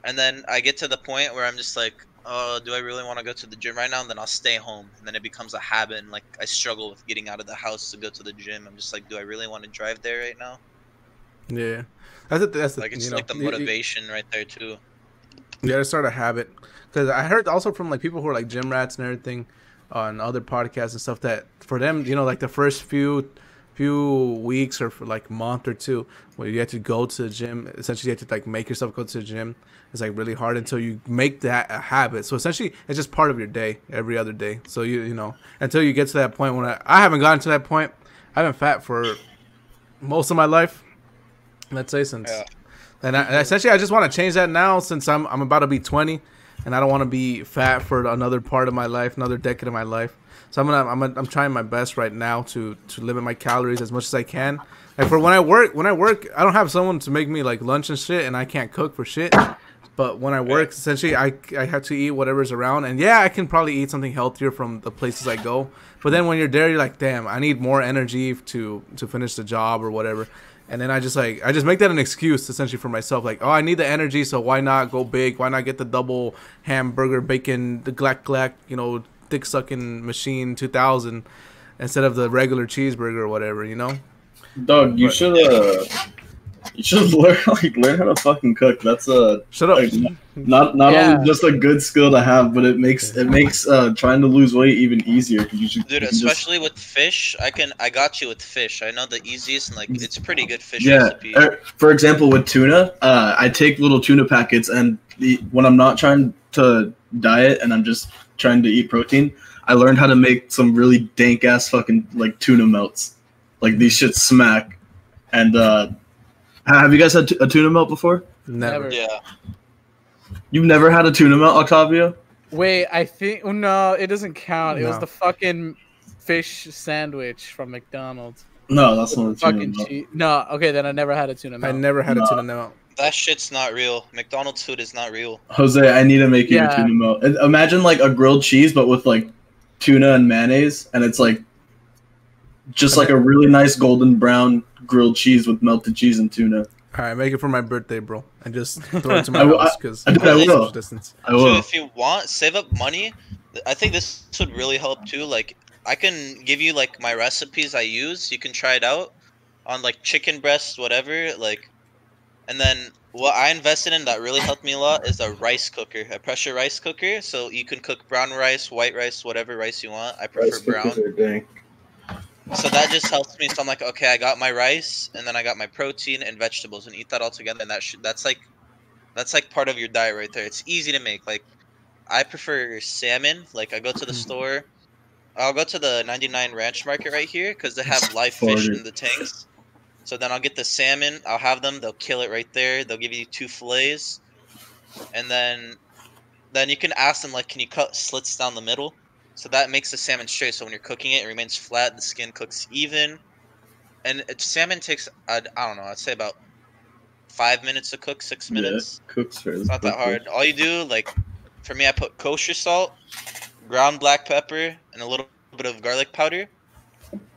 and then I get to the point where I'm just like, oh, do I really want to go to the gym right now? And then I'll stay home, and then it becomes a habit. And like I struggle with getting out of the house to go to the gym. I'm just like, do I really want to drive there right now? Yeah, that's Like it's like the motivation right there too. You gotta start a habit, because I heard also from like people who are like gym rats and everything on other podcasts and stuff that for them, like the first few weeks or for like a month or two where you have to go to the gym, essentially you have to like make yourself go to the gym. It's like really hard until you make that a habit. So essentially it's just part of your day every other day. So you know until you get to that point when I haven't gotten to that point. I've been fat for most of my life. Let's say since, and essentially I just want to change that now since I'm about to be 20, and I don't want to be fat for another part of my life, another decade of my life. So I'm trying my best right now to limit my calories as much as I can. Like for when I work, I don't have someone to make me like lunch and shit, and I can't cook for shit. But when I work, essentially I have to eat whatever's around, and yeah, I can probably eat something healthier from the places I go. But then when you're there, you're like, damn, I need more energy to finish the job or whatever. And then I just make that an excuse essentially for myself. Like, oh, I need the energy, so why not go big? Why not get the double hamburger, bacon, the glack, dick sucking machine 2000 instead of the regular cheeseburger or whatever, Dog, you should learn how to fucking cook. That's shut up. Like, not only just a good skill to have, but it makes trying to lose weight even easier. Dude, especially with fish, I got you with fish. I know the easiest and like it's a pretty good fish yeah. recipe. For example, with tuna, I take little tuna packets, and when I'm not trying to diet and I'm just trying to eat protein, I learned how to make some really dank ass fucking like tuna melts. Like these shits smack. And have you guys had a tuna melt before? Never. Yeah. You've never had a tuna melt, Octavio? Wait, I think no, it doesn't count. It was No. the fucking fish sandwich from McDonald's. No, that's not a tuna Fucking melt. cheese. No, okay, then I never had a tuna I melt. never had a tuna melt. That shit's not real. McDonald's food is not real. Jose, I need to make you a Yeah. tuna melt. Imagine like a grilled cheese, but with like tuna and mayonnaise, and it's like just like a really nice golden brown grilled cheese with melted cheese and tuna. All right, make it for my birthday, bro, and just throw it to my I will- house because I will. distance. I So will. if you want, save up money. I think this would really help too. Like I can give you like my recipes I use. You can try it out on like chicken breasts, whatever. Like, and then what I invested in that really helped me a lot is a rice cooker, a pressure rice cooker. So you can cook brown rice, white rice, whatever rice you want. I prefer Rice brown. cookers are dank. So that just helps me. So I'm like, okay, I got my rice, and then I got my protein and vegetables, and eat that all together. And that's like part of your diet right there. It's easy to make. Like, I prefer salmon. Like, I go to the store. I'll go to the 99 Ranch Market right here because they have live fish in the tanks. So then I'll get the salmon. I'll have them. They'll kill it right there. They'll give you 2 fillets, and then you can ask them like, can you cut slits down the middle? So that makes the salmon straight. So when you're cooking it, it remains flat. The skin cooks even. And salmon takes, I don't know, I'd say about 5 minutes to cook, 6 minutes. Yeah, cooks for It's not that hard. All you do, like, for me, I put kosher salt, ground black pepper, and a little bit of garlic powder.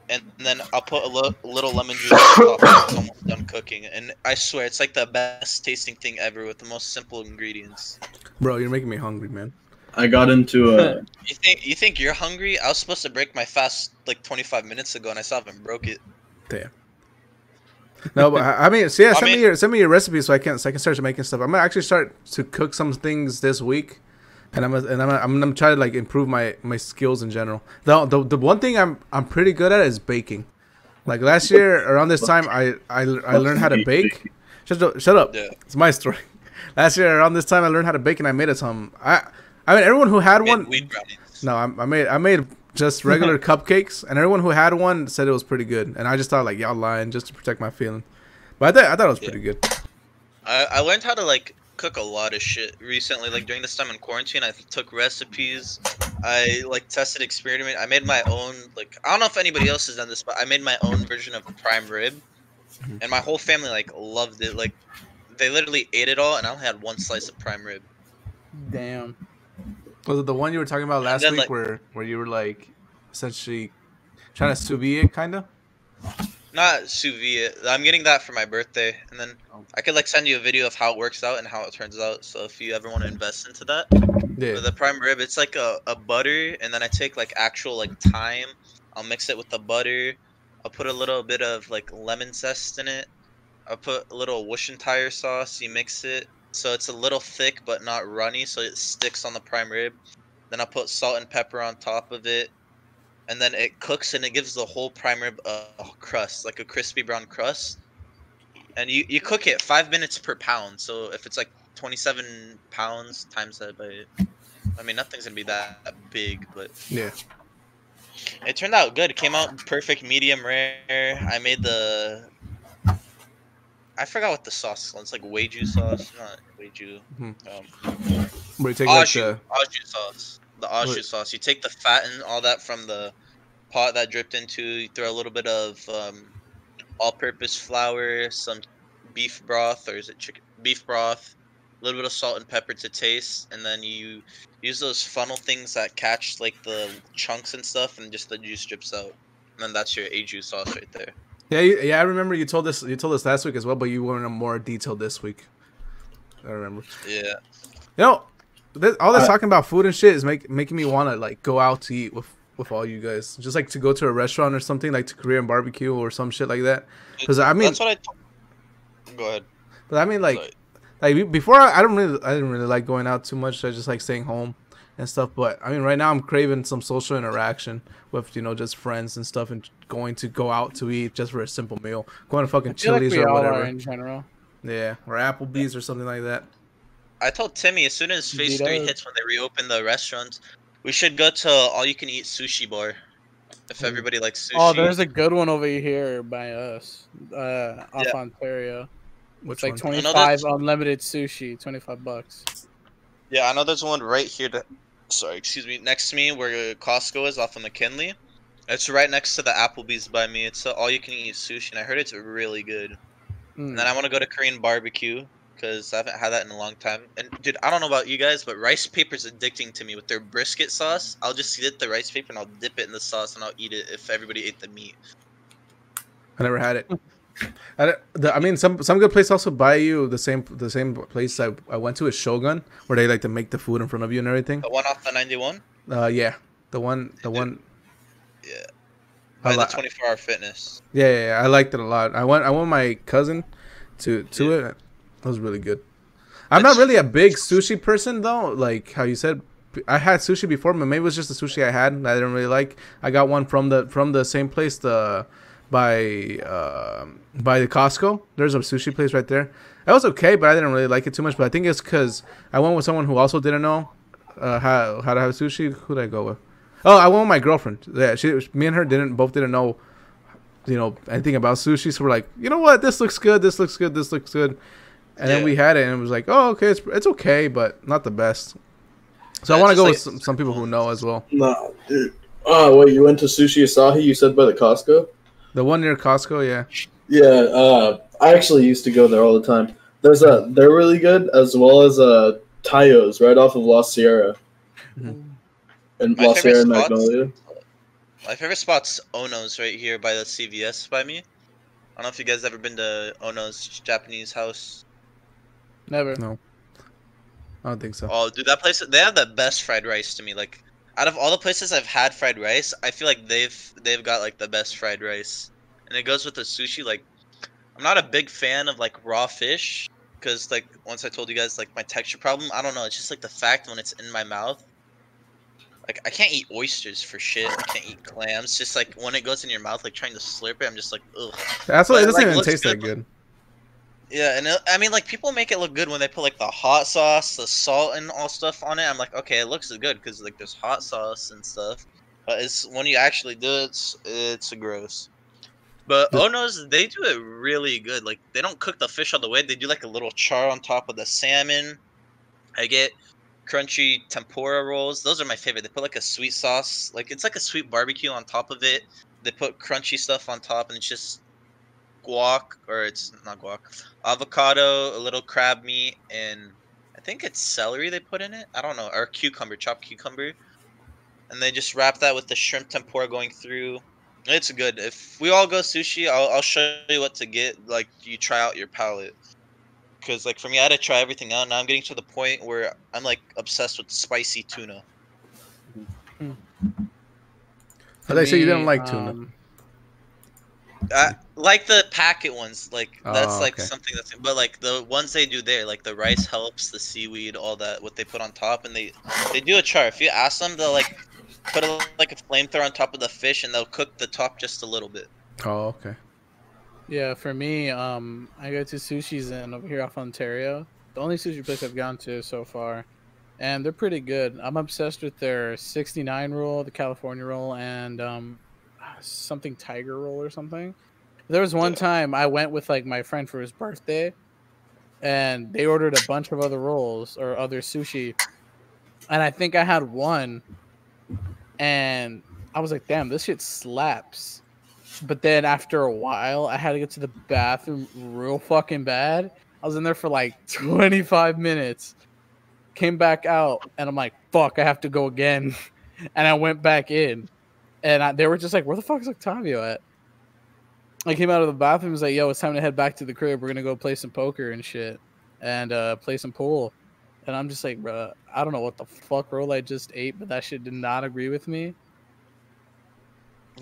And then I'll put a little lemon juice on top. It's almost done cooking. And I swear, it's like the best tasting thing ever with the most simple ingredients. Bro, you're making me hungry, man. I got into You think you're hungry? I was supposed to break my fast like 25 minutes ago, and I still haven't broke it. Damn. No, but I mean, so yeah, I mean- send me your recipe so I can start making stuff. I'm gonna actually start to cook some things this week, and I'm gonna try to like improve my skills in general. The one thing I'm pretty good at is baking. Like last year around this time, I learned how to bake. Shut up. Yeah. It's my story. Last year around this time, I learned how to bake, and I made it some. I mean, everyone who had Made one. wheat brownies. No, I made just regular cupcakes, and everyone who had one said it was pretty good. And I just thought like y'all lying just to protect my feeling. But I thought it was pretty good. I learned how to like cook a lot of shit recently. Like during this time in quarantine, I took recipes. I like tested experiment. I made my own like I don't know if anybody else has done this, but I made my own version of prime rib, and my whole family like loved it. Like they literally ate it all, and I only had one slice of prime rib. Damn. Was it the one you were talking about last then, week like- where you were like essentially trying to sous vide it, kind of? Not sous vide. I'm getting that for my birthday, and then I could like send you a video of how it works out and how it turns out. So if you ever want to invest into that, Yeah. the prime rib, it's like a butter, and then I take like actual like thyme. I'll mix it with the butter. I'll put a little bit of like lemon zest in it. I'll put a little Worcestershire sauce. You mix it so it's a little thick but not runny, so it sticks on the prime rib. Then I'll put salt and pepper on top of it, and then it cooks and it gives the whole prime rib a crust, like a crispy brown crust. And you cook it 5 minutes per pound. So if it's like 27 pounds times that by, I mean nothing's gonna be that big, but Yeah. it turned out good. It came out perfect, medium rare. I made I forgot what the sauce is called. It's like Wagyu sauce, not Wagyu. Where you take like Au jus sauce. The au jus sauce. You take the fat and all that from the pot that dripped into. You throw a little bit of all-purpose flour, some beef broth, or is it chicken? Beef broth. A little bit of salt and pepper to taste, and then you use those funnel things that catch like the chunks and stuff, and just the juice drips out. And then that's your au jus sauce right there. yeah, I remember you told us last week as well, but you went in more detail this week. I remember. Yeah. You know, all this talking about food and shit is making me want to like go out to eat with all you guys. Just like to go to a restaurant or something, like to Korean barbecue or some shit like that. Because I mean, That's what Go ahead. but I mean like before I didn't really like going out too much. I just like staying home and stuff. But I mean, right now I'm craving some social interaction with just friends and stuff, and go out to eat just for a simple meal. Going to fucking I feel like Chili's we or all whatever. are in general. Yeah, or Applebee's or something like that. I told Timmy as soon as Phase 3 Dito. hits when they reopen the restaurants, we should go to all-you-can-eat sushi bar. If everybody likes sushi. Oh, there's a good one over here by us, off Yeah. Ontario. Which It's like one? 25 unlimited sushi, $25. Yeah, I know there's one right here. Sorry, excuse me. Next to me, where Costco is, off of McKinley. It's right next to the Applebee's by me. It's all-you-can-eat sushi, and I heard it's really good. And then I want to go to Korean barbecue, because I haven't had that in a long time. And dude, I don't know about you guys, but rice paper's addicting to me with their brisket sauce. I'll just get the rice paper and I'll dip it in the sauce and I'll eat it if everybody ate the meat. I never had it. I mean, some good place also buy you the same place I went to is Shogun, where they like to make the food in front of you and everything. The one off the 91? Yeah, the one. Yeah. I By the li- 24-hour fitness. Yeah, I liked it a lot. I went with my cousin to it. It was really good. I'm not really a big sushi person though. Like how you said, I had sushi before, but maybe it was just the sushi I had that I didn't really like. I got one from the same place, by the Costco. There's a sushi place right there. That was okay, but I didn't really like it too much. But I think it's because I went with someone who also didn't know how to have sushi. Who did I go with? Oh, I went with my girlfriend. Yeah, me and her both didn't know, anything about sushi. So we're like, you know what? This looks good. This looks good. This looks good. And then we had it, and it was like, oh, okay, it's okay, but not the best. So I want to go with some people who know as well. No, dude. Oh, wait, you went to Sushi Asahi? You said by the Costco? The one near Costco, yeah. Yeah, I actually used to go there all the time. They're really good, as well as Tayo's right off of La Sierra. And My La favorite Sierra spots- Magnolia. My favorite spot's Ono's right here by the CVS by me. I don't know if you guys ever been to Ono's Japanese house. Never. No. I don't think so. Oh, dude, that place, they have the best fried rice to me. Like, out of all the places I've had fried rice, I feel like they've got like the best fried rice. And it goes with the sushi. Like, I'm not a big fan of like raw fish because like once I told you guys like my texture problem. I don't know. It's just like the fact when it's in my mouth. Like I can't eat oysters for shit. I can't eat clams. Just like when it goes in your mouth, like trying to slurp it, I'm just like ugh. That's why But it it doesn't like even looks taste that good. good. Yeah, and I mean like people make it look good when they put like the hot sauce, the salt, and all stuff on it. I'm like, okay, it looks good because like there's hot sauce and stuff. But it's when you actually do it, it's gross. But The- Onos, they do it really good. Like they don't cook the fish all the way. They do like a little char on top of the salmon. I get crunchy tempura rolls. Those are my favorite. They put like a sweet sauce, like it's like a sweet barbecue on top of it. They put crunchy stuff on top, and it's just guac, or it's not guac, avocado, a little crab meat, and I think it's celery they put in it. I don't know, or cucumber, chopped cucumber, and they just wrap that with the shrimp tempura going through. It's good. If we all go sushi, I'll show you what to get. Like you try out your palate. Because like for me, I had to try everything out. Now I'm getting to the point where I'm like obsessed with spicy tuna. I For thought you said you didn't me, like tuna. I like the packet ones. Like that's Oh, like okay. something that's. But like the ones they do there, like the rice helps, the seaweed, all that, what they put on top, and they do a char. If you ask them, they'll like put like a flamethrower on top of the fish, and they'll cook the top just a little bit. Oh, okay. yeah, for me, I go to Sushi's in over here off Ontario. The only sushi place I've gone to so far, and they're pretty good. I'm obsessed with their 69 roll, the California roll, and something tiger roll or something. There was one Yeah. time I went with like my friend for his birthday, and they ordered a bunch of other rolls or other sushi, and I think I had one, and I was like, "Damn, this shit slaps." But then after a while, I had to get to the bathroom real fucking bad. I was in there for like 25 minutes. Came back out, and I'm like, "Fuck, I have to go again." And I went back in, and they were just like, "Where the fuck is Octavio at?" I came out of the bathroom and was like, "Yo, it's time to head back to the crib. We're gonna go play some poker and shit, and play some pool." And I'm just like, "Bro, I don't know what the fuck roll I just ate, but that shit did not agree with me."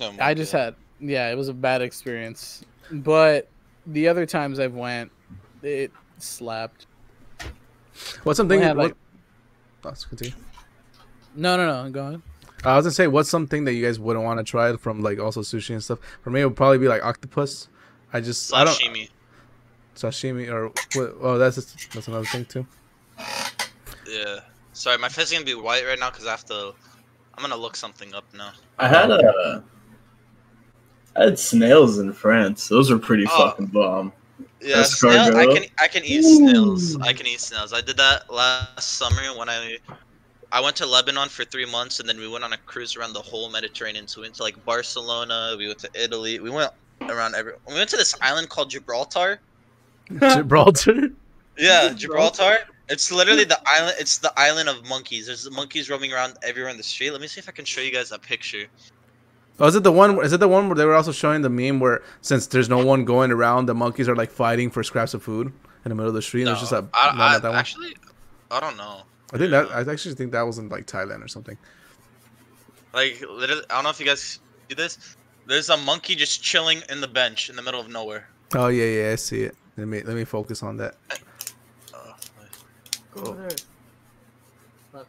Oh my I just god. had, yeah, it was a bad experience. But the other times I've went, it slapped. What's We something? had What? like, Let's continue. no, go ahead. I was gonna say, what's something that you guys wouldn't want to try from like also sushi and stuff? For me, it would probably be like octopus. I don't Sashimi. sashimi or what? Oh, that's another thing too. Yeah. Sorry, my face is gonna be white right now because I have to. I'm gonna look something up now. I had snails in France. Those were pretty Oh. fucking bomb. Yeah, snail. Escargot. I can eat snails. I can eat snails. I did that last summer when I went to Lebanon for 3 months, and then we went on a cruise around the whole Mediterranean. So we went to like Barcelona. We went to Italy. We went around We went to this island called Gibraltar. Gibraltar. Yeah, Gibraltar. It's literally the island. It's the island of monkeys. There's monkeys roaming around everywhere in the street. Let me see if I can show you guys a picture. Oh, is it the one? Is it the one where they were also showing the meme where since there's no one going around, the monkeys are like fighting for scraps of food in the middle of the street? And No, there's just a I that one. actually, I don't know. I actually think that was in like Thailand or something. Like literally, I don't know if you guys see this. There's a monkey just chilling in the bench in the middle of nowhere. Oh yeah, I see it. Let me focus on that. Go over there.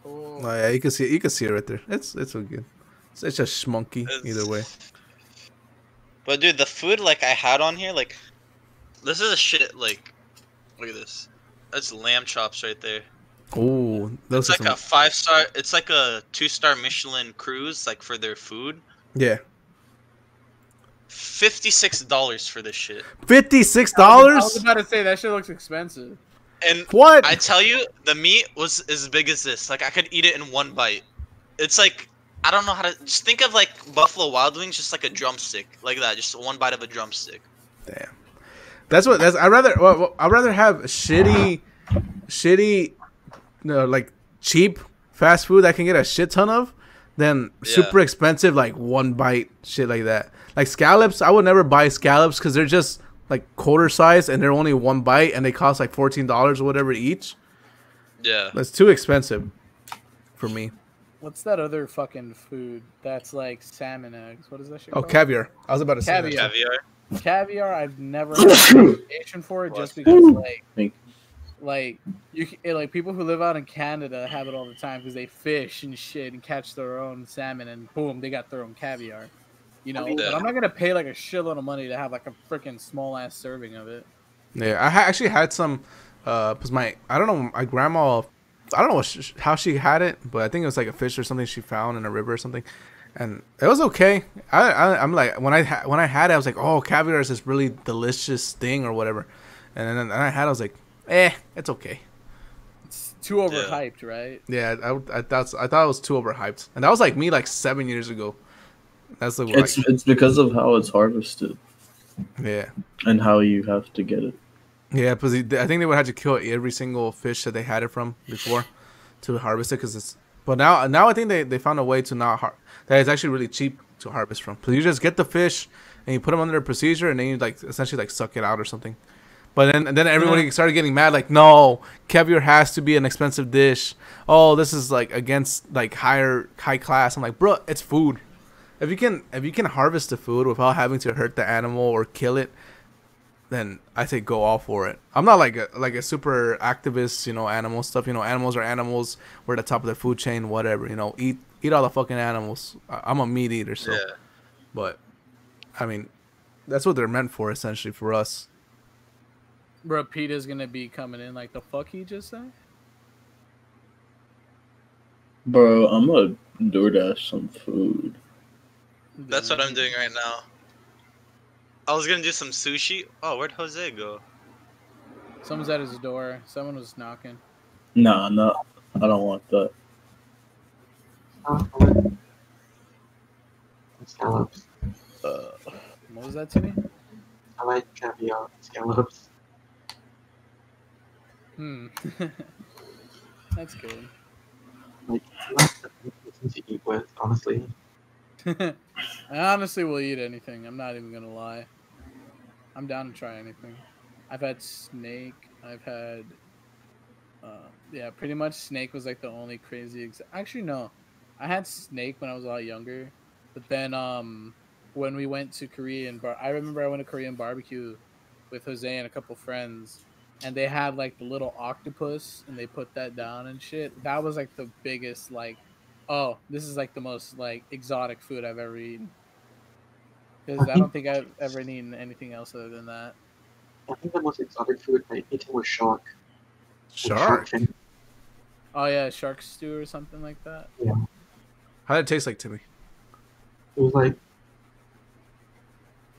Oh yeah, you can see it. You can see it right there. It's so good. It's just schmunky either way. But dude, the food like I had on here, like this is a shit. Like, look at this. That's lamb chops right there. Ooh, those It's are like some, a 5-star. It's like a 2-star Michelin cruise, like for their food. yeah. $56 for this shit. $56? I was about to say that shit looks expensive. And What? I tell you, the meat was as big as this. Like I could eat it in one bite. It's like I don't know how to just think of like Buffalo Wild Wings, just like a drumstick, like that, just one bite of a drumstick. Damn. That's I'd rather have shitty, like cheap fast food that I can get a shit ton of than super expensive like one bite shit like that. Like scallops, I would never buy scallops because they're just like quarter size and they're only one bite and they cost like $14 or whatever each. Yeah. That's too expensive for me. What's that other fucking food that's like salmon eggs? What is that shit Oh, called? caviar. I was about to say Caviar. that. Caviar. caviar, I've never had an appreciation for it just because like like people who live out in Canada have it all the time because they fish and shit and catch their own salmon and boom, they got their own caviar. You know, but I'm not gonna pay like a shitload of money to have like a freaking small ass serving of it. Yeah, actually had some, cause I don't know, my grandma, I don't know how she had it, but I think it was like a fish or something she found in a river or something, and it was okay. I'm like when I had it, I was like, oh, caviar is this really delicious thing or whatever, and then I had it, I was like, it's okay. It's too overhyped, right? Yeah, I thought it was too overhyped, and that was like me like 7 years ago. That's the it's because of how it's harvested. Yeah. And how you have to get it. Yeah, because I think they would have to kill every single fish that they had it from before to harvest it. But now I think they found a way to that it's actually really cheap to harvest from. So you just get the fish and you put them under a procedure and then you like essentially like suck it out or something. But then everybody started getting mad, like, no, caviar has to be an expensive dish. Oh, this is like against like high class. I'm like, bro, it's food. If you can harvest the food without having to hurt the animal or kill it, then I say go all for it. I'm not like a super activist, animal stuff. Animals are animals. We're at the top of the food chain, whatever. Eat all the fucking animals. I'm a meat eater, so. Yeah. But, I mean, that's what they're meant for, essentially, for us. Bro, PETA's gonna be coming in like the fuck he just said? Bro, I'm gonna DoorDash some food. That's what I'm doing right now. I was gonna do some sushi. Oh, where'd Jose go? Someone's at his door. Someone was knocking. Nah, no, I don't want that. Scallops. What was that to me? I like caviar scallops. That's good. Like, not something to eat with, honestly. I honestly will eat anything. I'm not even gonna lie. I'm down to try anything. I've had snake. I've had, yeah, pretty much snake was like the only crazy. Actually, no, I had snake when I was a lot younger, but then when we went to I remember I went to Korean barbecue with Jose and a couple friends, and they had like the little octopus, and they put that down and shit. That was like the biggest like. Oh, this is like the most like exotic food I've ever eaten. Because I don't think I've ever eaten anything else other than that. I think the most exotic food I eaten was shark. Shark? Oh yeah, shark stew or something like that. Yeah. How did it taste like, Timmy? It was like,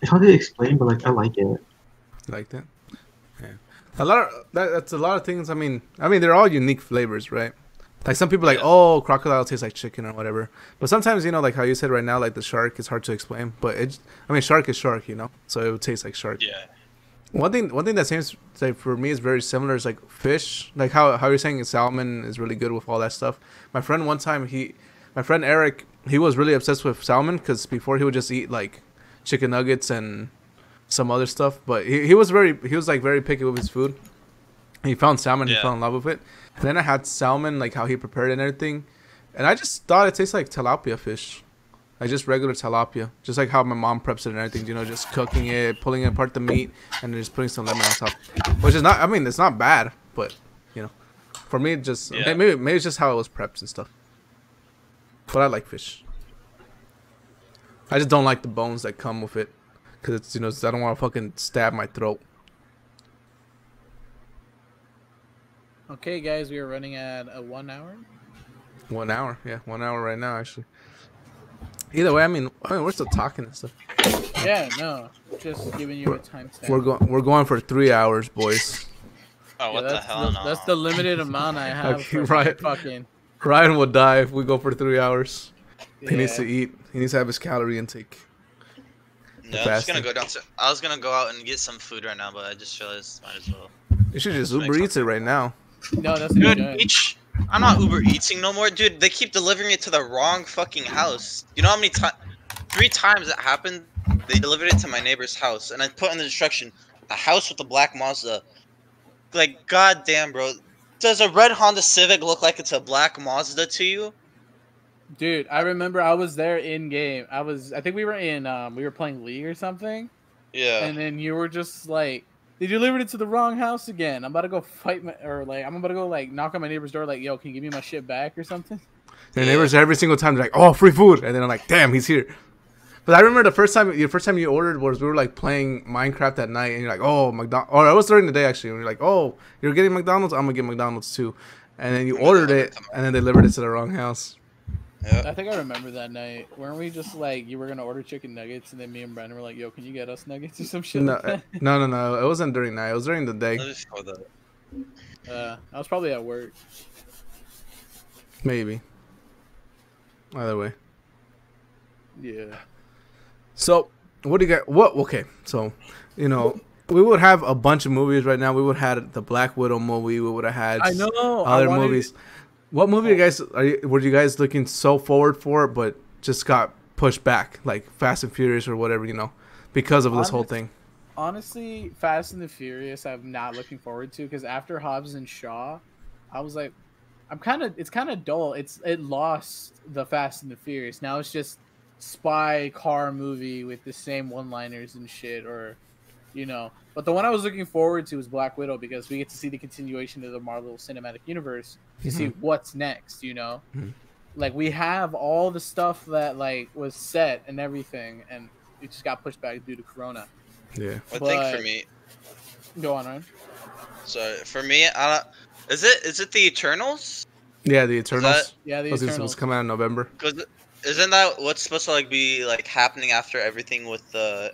it's hard to explain, but like I like it. You liked it? Yeah. That's a lot of things. I mean, they're all unique flavors, right? Like some people oh, crocodile tastes like chicken or whatever. But sometimes, like how you said right now, like the shark is hard to explain. But shark is shark, so it would taste like shark. Yeah. One thing that seems like for me is very similar is like fish. Like how you're saying salmon is really good with all that stuff. My friend Eric, he was really obsessed with salmon because before he would just eat like chicken nuggets and some other stuff. But he was very picky with his food. He found salmon. Yeah. He fell in love with it. And then I had salmon, like how he prepared it and everything. And I just thought it tastes like tilapia fish. Like just regular tilapia. Just like how my mom preps it and everything. Just cooking it, pulling apart the meat, and then just putting some lemon on top. Which is not, it's not bad. But, for me, maybe it's just how it was prepped and stuff. But I like fish. I just don't like the bones that come with it. Because it's, I don't want to fucking stab my throat. Okay, guys, we are running at 1 hour. 1 hour, yeah, 1 hour right now, actually. Either way, I mean, we're still talking and stuff. Yeah, no, just giving you a timestamp. We're going for 3 hours, boys. Oh, what the hell? That's the limited amount I have. Okay, Ryan will die if we go for 3 hours. Yeah. He needs to eat. He needs to have his calorie intake. No, I'm just gonna go downstairs. I was gonna go out and get some food right now, but I just realized might as well. You should just Uber Eats it right now. No, that's dude, I'm not Uber Eating no more, dude. They keep delivering it to the wrong fucking house. You know how many times? 3 times it happened. They delivered it to my neighbor's house, and I put in the instruction, a house with a black Mazda. Like, goddamn, bro. Does a red Honda Civic look like it's a black Mazda to you? Dude, I remember I was there in game. I think we were in we were playing League or something, Yeah. and then you were just like, they delivered it to the wrong house again. I'm about to go fight I'm about to go like knock on my neighbor's door, like, yo, can you give me my shit back or something? Their neighbors every single time they're like, "Oh, free food," and then I'm like, "Damn, he's here." But I remember the first time you ordered was we were like playing Minecraft at night, and you're like, "Oh, McDonald's," or it was during the day actually. And you're like, "Oh, you're getting McDonald's. I'm gonna get McDonald's too," and then you ordered it, and then they delivered it to the wrong house. Yeah. I think I remember that night. Weren't we just like, you were gonna order chicken nuggets, and then me and Brandon were like, yo, can you get us nuggets or some shit No, like that? no. It wasn't during night. It was during the day. Let me show that. I was probably at work. Maybe. Either way. Yeah. So, what do you got? What? Okay, so, you know, we would have a bunch of movies right now. We would have had the Black Widow movie. We would have had I know. other movies. What movie were you guys looking so forward for, but just got pushed back, like Fast and Furious or whatever, you know, because of this whole thing? Honestly, Fast and the Furious, I'm not looking forward to, because after Hobbs and Shaw, I was like, it's kind of dull. It lost the Fast and the Furious. Now it's just spy car movie with the same one-liners and shit, or, you know. But the one I was looking forward to was Black Widow, because we get to see the continuation of the Marvel Cinematic Universe to see what's next, you know. Like, we have all the stuff that like was set and everything, and it just got pushed back due to Corona. Yeah. I think for me, Go on, Ryan. so for me, I don't. Is it the Eternals? Yeah, the Eternals. Yeah, the Those Eternals. was coming out in November. Because isn't that what's supposed to like be like happening after everything with the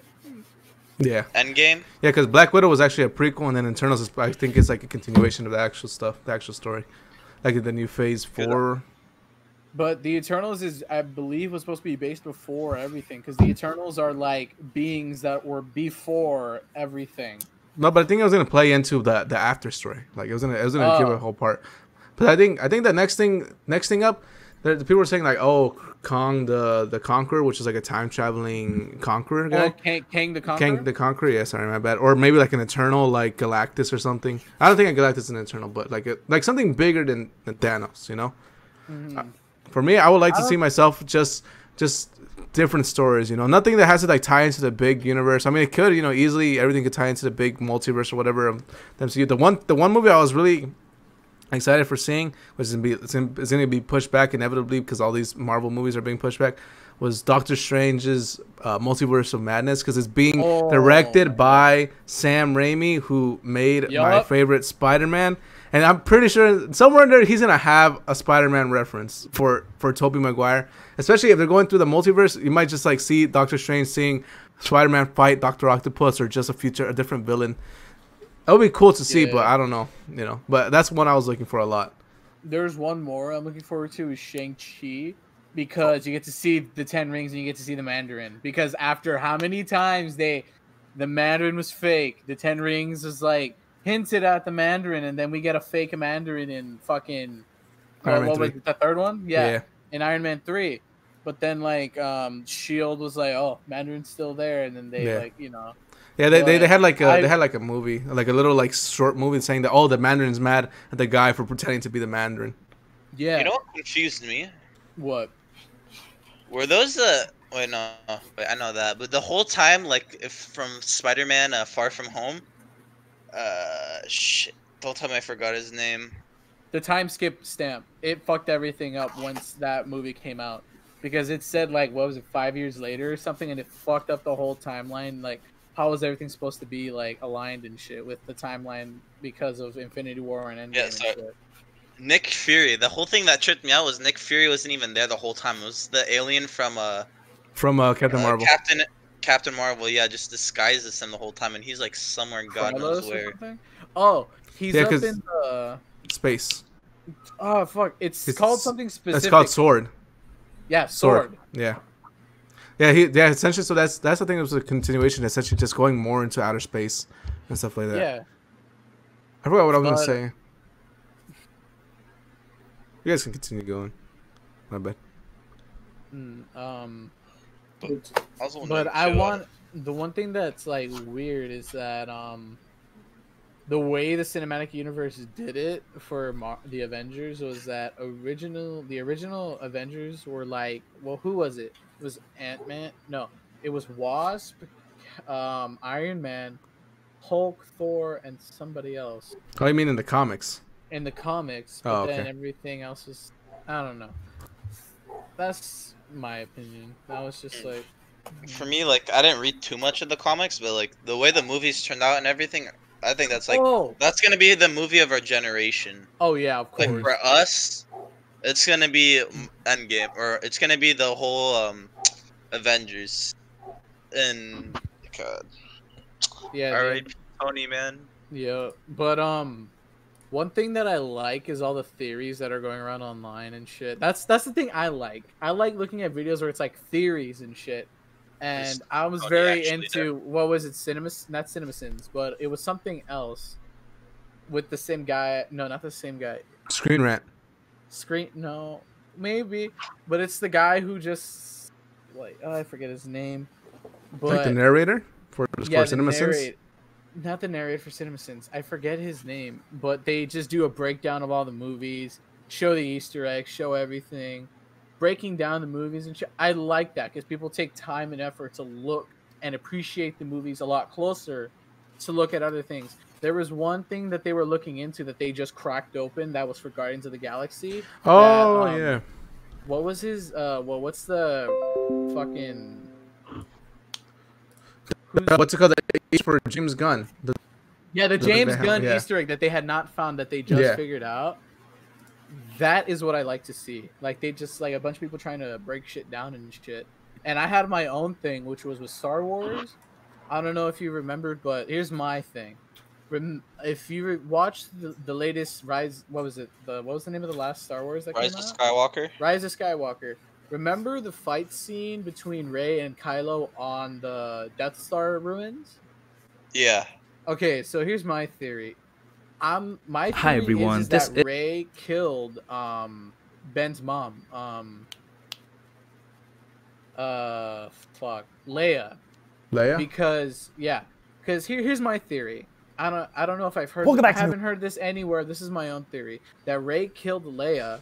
Yeah. Endgame? Yeah, because Black Widow was actually a prequel, and then Eternals is, I think, it's like a continuation of the actual stuff, the actual story, like the new Phase 4. But the Eternals is, I believe, was supposed to be based before everything, because the Eternals are like beings that were before everything. No, but I think it was gonna play into the after story. Like it was gonna give a whole part. But I think the next thing up, the people were saying like, oh, Kong the Conqueror, which is like a time traveling conqueror guy. Oh, Kang the Conqueror. Kang the Conqueror. Yeah, sorry, my bad. Or maybe like an Eternal, like Galactus or something. I don't think a Galactus is an Eternal, but like something bigger than Thanos. You know. For me, I would like to see myself just different stories, you know, nothing that has to like tie into the big universe. I mean, it could, you know, easily everything could tie into the big multiverse or whatever of the MCU. The one movie I was really excited for seeing, which is going to be pushed back inevitably because all these Marvel movies are being pushed back, was Doctor Strange's Multiverse of Madness, because it's being directed by Sam Raimi, who made my favorite Spider-Man. And I'm pretty sure somewhere in there he's going to have a Spider-Man reference for Tobey Maguire. Especially if they're going through the multiverse, you might just like see Doctor Strange seeing Spider-Man fight Dr. Octopus, or just a different villain. That would be cool to see, but I don't know, you know. But that's one I was looking for a lot. There's one more I'm looking forward to, is Shang-Chi, because you get to see the 10 rings and you get to see the Mandarin. Because after how many times the Mandarin was fake, the 10 rings was like hinted at the Mandarin, and then we get a fake Mandarin in fucking what was it, the third one? Yeah, in Iron Man 3. But then like Shield was like, oh, Mandarin's still there, and then they like, you know. Yeah, they had like a movie, like a little like short movie saying that, oh, the Mandarin's mad at the guy for pretending to be the Mandarin. Yeah. You know what confused me? What? Were those wait, no, wait, I know that, but the whole time, like, if from Spider-Man Far From Home, shit, don't tell me I forgot his name. The time skip stamp. It fucked everything up once that movie came out, because it said like, what was it, 5 years later or something, and it fucked up the whole timeline. Like, how was everything supposed to be like aligned and shit with the timeline because of Infinity War and Endgame? Yeah, and shit. Nick Fury. The whole thing that tripped me out was Nick Fury wasn't even there the whole time. It was the alien from Captain Marvel. Captain Marvel, yeah, just disguises him the whole time, and he's like somewhere God knows where. Oh, he's up in the space. Oh fuck! It's called something specific. It's called Sword. Yeah, Sword. Yeah. Yeah, essentially. So that's the thing. It was a continuation, essentially, just going more into outer space and stuff like that. Yeah. I forgot what I was gonna say. You guys can continue going. My bad. But I want, the one thing that's like weird is that the way the cinematic universe did it for the Avengers was that the original Avengers were like, well, who was it? It was Ant-Man? No, it was Wasp, Iron Man, Hulk, Thor, and somebody else Oh, you mean in the comics? in the comics, Oh, but then okay. everything else was, I don't know. That's my opinion. That was just like, For me, like I didn't read too much of the comics, but like the way the movies turned out and everything, I think that's like oh, that's gonna be the movie of our generation. oh yeah, of Like course. for us, it's gonna be Endgame, or it's gonna be the whole Avengers. And God, Yeah, all the right, Tony, man. yeah, but one thing that I like is all the theories that are going around online and shit. That's the thing I like. I like looking at videos where it's like theories and shit. Is And I was Tony very actually there? into what was it, cinema, not CinemaSins, but it was something else with the same guy. No, not the same guy. Screen Rant. Screen, no, maybe, but it's the guy who just like, oh, I forget his name, Like the but narrator for yeah, the CinemaSins. not the narrator for CinemaSins. I forget his name, but they just do a breakdown of all the movies, show the Easter eggs, show everything, breaking down the movies and shit. I like that because people take time and effort to look and appreciate the movies a lot closer to look at other things. There was one thing that they were looking into that they just cracked open that was for Guardians of the Galaxy. Oh That yeah. what was his well, what's the fucking who's What's it called? The for James Gunn. yeah, the the James Van- Gunn yeah. Easter egg that they had not found that they just Yeah. figured out. That is what I like to see. Like they just like a bunch of people trying to break shit down and shit. And I had my own thing, which was with Star Wars. I don't know if you remembered, but here's my thing. If you watched the latest Rise, what was it? What was the name of the last Star Wars that Rise came of out? Skywalker. Rise of Skywalker. Remember the fight scene between Rey and Kylo on the Death Star ruins? Yeah. Okay, so here's my theory. My Hi, theory everyone. is This that Rey killed Ben's mom. Fuck, Leia. Leia. Because here's my theory. I don't know if I've heard. Welcome I back to haven't heard this anywhere. This is my own theory that Rey killed Leia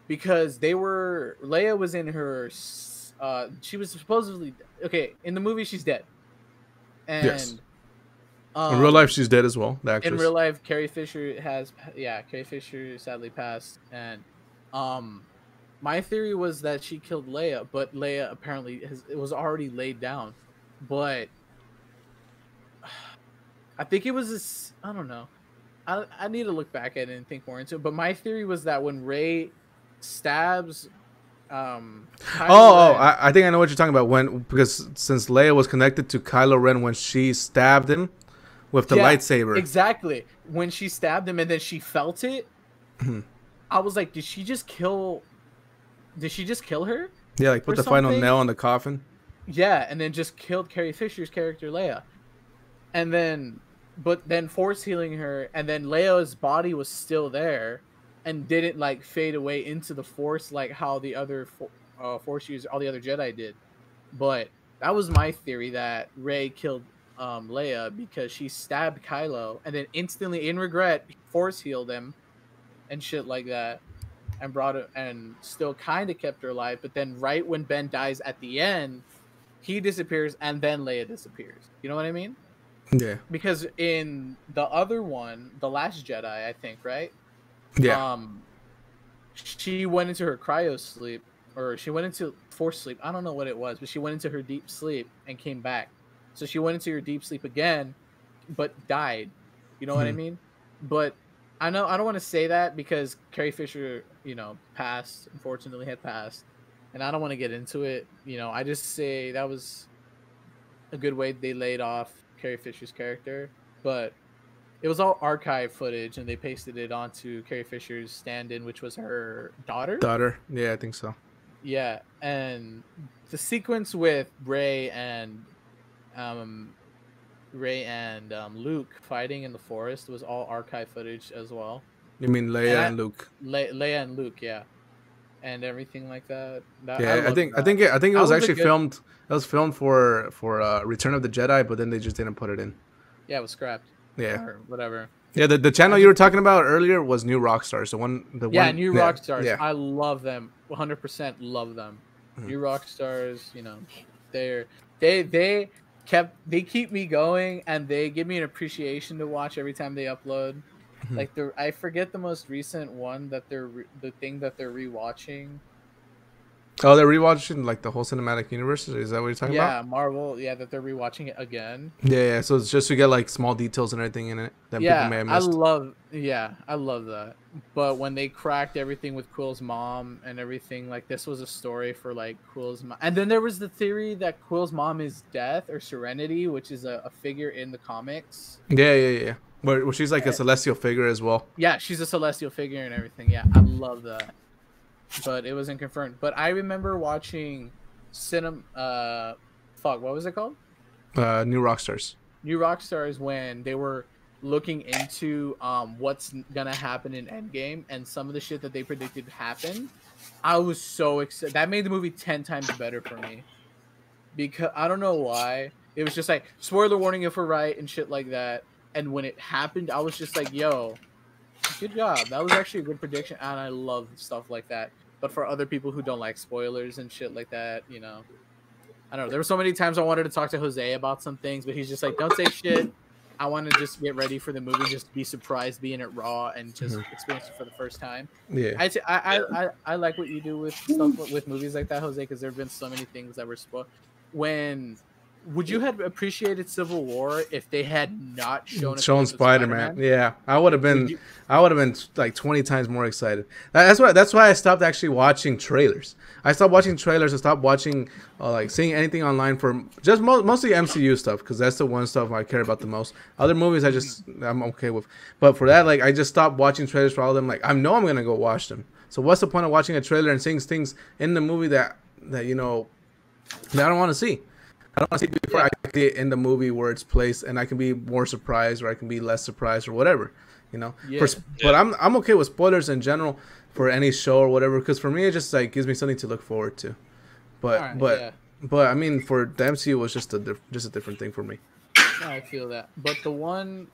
because Leia was in her. She was supposedly okay in the movie. She's dead. And Yes. In real life, she's dead as well. The actress. in real life, Carrie Fisher Carrie Fisher sadly passed, and my theory was that she killed Leia, but Leia apparently it was already laid down, but I think it was this. I don't know. I need to look back at it and think more into it. But my theory was that when Rey stabs, Kylo Ren- I think I know what you're talking about. Because since Leia was connected to Kylo Ren when she stabbed him with the Yeah, lightsaber. exactly when she stabbed him and then she felt it. I was like, did she just kill her? Yeah, like put or the final something? nail on the coffin. Yeah, and then just killed Carrie Fisher's character Leia, and then force healing her, and then Leia's body was still there, and didn't like fade away into the Force like how the other Force users, all the other Jedi did. But that was my theory that Rey killed Leia because she stabbed Kylo, and then instantly in regret Force healed him, and shit like that. And brought it and still kind of kept her alive, but then right when Ben dies at the end, he disappears and then Leia disappears. You know what I mean? Yeah. Because in the other one, The Last Jedi, I think, right? Yeah. She went into her cryo sleep, or she went into force sleep. I don't know what it was, but she went into her deep sleep and came back. So she went into her deep sleep again, but died. You know what I mean? But I know I don't want to say that because Carrie Fisher, passed. Unfortunately, had passed, and I don't want to get into it. I just say that was a good way they laid off Carrie Fisher's character, but it was all archive footage, and they pasted it onto Carrie Fisher's stand-in, which was her daughter. Yeah, I think so. Yeah, and the sequence with Rey and Luke fighting in the forest was all archive footage as well. You mean Leia and Luke? Leia and Luke, yeah, and everything like that. Yeah, I think that. it was That was a actually good- filmed. It was filmed for Return of the Jedi, but then they just didn't put it in. Yeah, it was scrapped. Yeah. Or whatever. Yeah, the channel you were talking about earlier was New Rockstars. New Rockstars. Yeah. I love them. 100% love them. New Rockstars, they they keep me going, and they give me an appreciation to watch every time they upload. Mhm. Like I forget the most recent one that the thing that they're rewatching. Oh, they're rewatching like the whole cinematic universe. Is that what you're talking about? Yeah, Marvel. Yeah, that they're rewatching it again. Yeah. So it's just to get like small details and everything in it that people may Yeah, have missed. I love that. But when they cracked everything with Quill's mom and everything, like this was a story for like Quill's mom. And then there was the theory that Quill's mom is Death or Serenity, which is a figure in the comics. Yeah. Where she's like a celestial figure as well. Yeah, she's a celestial figure and everything. Yeah, I love that. But it wasn't confirmed. But I remember watching what was it called? New Rockstars. New Rockstars, when they were looking into what's gonna happen in Endgame and some of the shit that they predicted happened. I was so excited. That made the movie 10 times better for me. Because I don't know why. It was just like spoiler warning if we're right and shit like that. And when it happened, I was just like, yo, good job. That was actually a good prediction, and I love stuff like that. But for other people who don't like spoilers and shit like that, you know, I don't know. There were so many times I wanted to talk to Jose about some things, but he's just like, don't say shit. I want to just get ready for the movie, just be surprised, being it raw, and just experience it for the first time. Yeah. I like what you do with stuff with movies like that, Jose, because there have been so many things that were spoiled. Would you have appreciated Civil War if they had not shown Spider-Man? Yeah, I would have been like 20 times more excited. That's why I stopped actually watching trailers. I stopped watching trailers. I stopped watching like seeing anything online for just mostly MCU stuff, because that's the one stuff I care about the most. Other movies I'm okay with, but for that, like, I just stopped watching trailers for all of them. Like, I know I'm gonna go watch them. So what's the point of watching a trailer and seeing things in the movie that you know that I don't want to see? I don't want to see it before I see it in the movie where it's placed, and I can be more surprised, or I can be less surprised, or whatever, you know. Yeah. But I'm okay with spoilers in general for any show or whatever, because for me it just like gives me something to look forward to. But but I mean, for the MCU, it was just a different thing for me. I feel that. But the one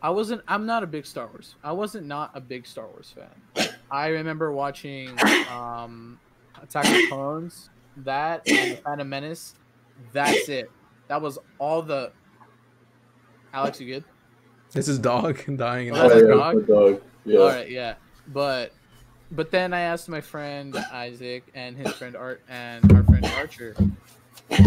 I'm not a big Star Wars. I wasn't not a big Star Wars fan. I remember watching Attack of the Clones, that, and the Phantom Menace. That's it. That was all the. Alex, you good? This is dog dying. Oh, that's dog. dog? Yeah. All right, yeah. But then I asked my friend Isaac and his friend Art and our friend Archer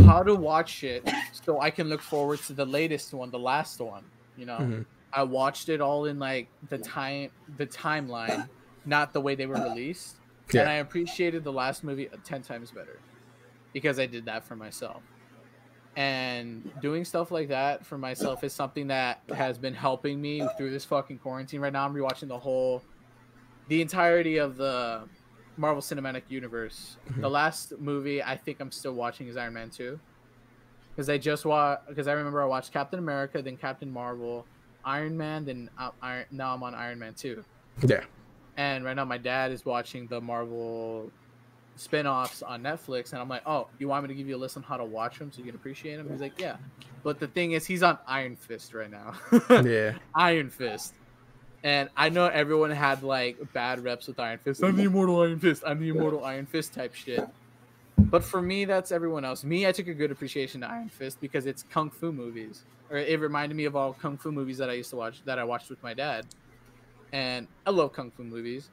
how to watch it so I can look forward to the latest one, the last one. You know, I watched it all in like the timeline, not the way they were released, and I appreciated the last movie 10 times better because I did that for myself. And doing stuff like that for myself is something that has been helping me through this fucking quarantine. Right now, I'm rewatching the entirety of the Marvel Cinematic Universe. The last movie I think I'm still watching is Iron Man 2. Because I remember I watched Captain America, then Captain Marvel, Iron Man, then now I'm on Iron Man 2. Yeah. And right now my dad is watching the Marvel spin-offs on Netflix, and I'm like, oh, you want me to give you a list on how to watch them so you can appreciate them? He's like, yeah. But the thing is, he's on Iron Fist right now. Yeah. Iron Fist. And I know everyone had like bad reps with Iron Fist. I'm the immortal Iron Fist. I'm the immortal Iron Fist type shit. But for me, that's everyone else. Me, I took a good appreciation to Iron Fist because it's kung fu movies. Or it reminded me of all kung fu movies that I used to watch, that I watched with my dad. And I love kung fu movies.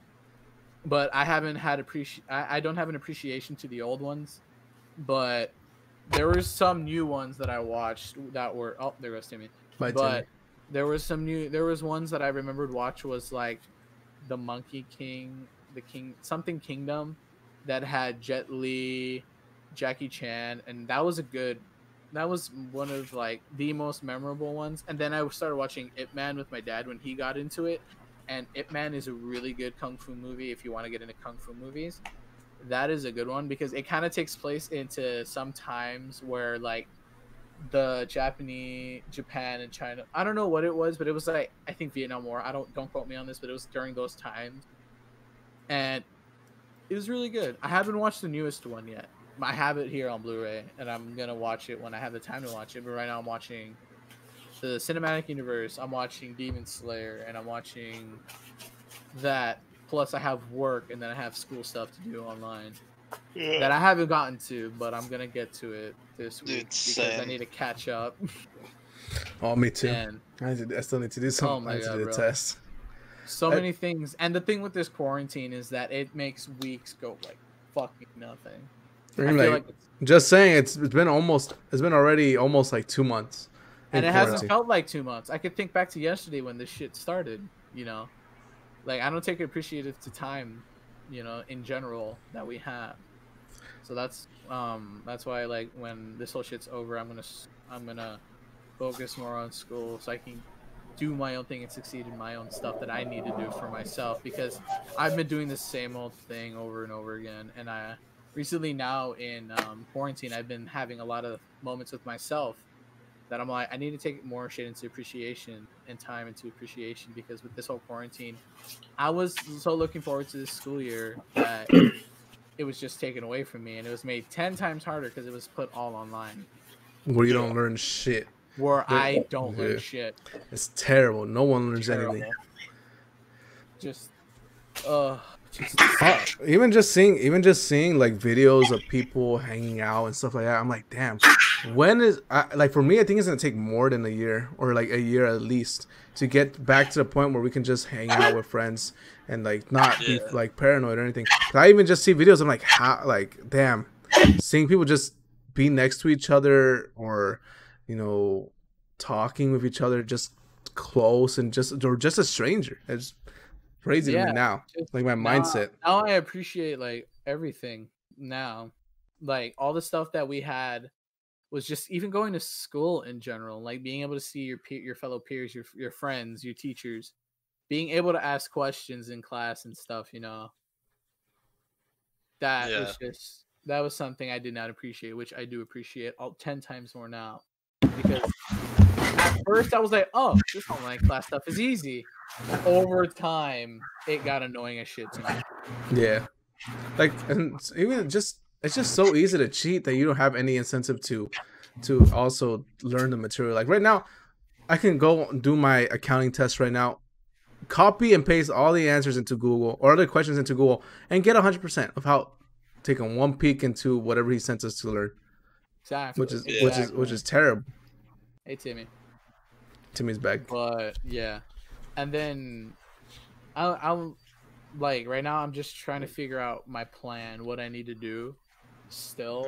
But I haven't had I don't have an appreciation to the old ones. But there were some new ones that I watched that were there goes Timmy. Timmy. There was ones that I remembered was like the Monkey King, something Kingdom, that had Jet Li, Jackie Chan, and that was one of like the most memorable ones. And then I started watching Ip Man with my dad when he got into it. And Ip Man is a really good kung fu movie if you want to get into kung fu movies. That is a good one because it kind of takes place into some times where like the Japan and China, I don't know what it was, but it was like, I think Vietnam War. Don't quote me on this, but it was during those times. And it was really good. I haven't watched the newest one yet. I have it here on Blu-ray and I'm going to watch it when I have the time to watch it. But right now I'm watching the Cinematic Universe, I'm watching Demon Slayer, and I'm watching that. Plus, I have work, and then I have school stuff to do online. that I haven't gotten to, but I'm gonna get to it this week because I same. need to catch up. Oh, me too. And I still need to do some. Oh my I need to God, do the bro. test. so many things. And the thing with this quarantine is that it makes weeks go like fucking nothing. I I mean, feel like, like it's, just saying, it's been already almost like 2 months. and in it hasn't quarantine. felt like 2 months. I could think back to yesterday when this shit started. Like I don't take appreciative to time, in general that we have. So that's why like when this whole shit's over, I'm gonna focus more on school so I can do my own thing and succeed in my own stuff that I need to do for myself because I've been doing the same old thing over and over again. And I recently now in quarantine, I've been having a lot of moments with myself that I'm like, I need to take more shit into appreciation and time into appreciation because with this whole quarantine, I was so looking forward to this school year that it was just taken away from me and it was made 10 times harder because it was put all online Where you don't learn shit. where I don't learn Yeah. shit. It's terrible. No one learns Terrible. anything. Just Even just seeing like videos of people hanging out and stuff like that, I'm like, damn. Like for me, I think it's gonna take more than a year or like a year at least to get back to the point where we can just hang out with friends and like not be like paranoid or anything. 'Cause I even just see videos. I'm like, how? Like, damn, seeing people just be next to each other or, talking with each other just close and just a stranger. It's crazy to me now. Like my mindset. Now I appreciate like everything now. Like all the stuff that we had was just even going to school in general, like being able to see your fellow peers, your friends, your teachers, being able to ask questions in class and stuff, that was something I did not appreciate, which I do appreciate 10 times more now. Because at first I was like, oh, this online class stuff is easy. Over time, it got annoying as shit to me. Yeah. Like, and even it's just so easy to cheat that you don't have any incentive to also learn the material. Like right now, I can go and do my accounting test right now, copy and paste all the answers into Google or other questions into Google and get 100% of taking one peek into whatever he sent us to learn. Exactly. Which is terrible. Hey Timmy. Timmy's back. But yeah. And then I'm like right now I'm just trying to figure out my plan, what I need to do still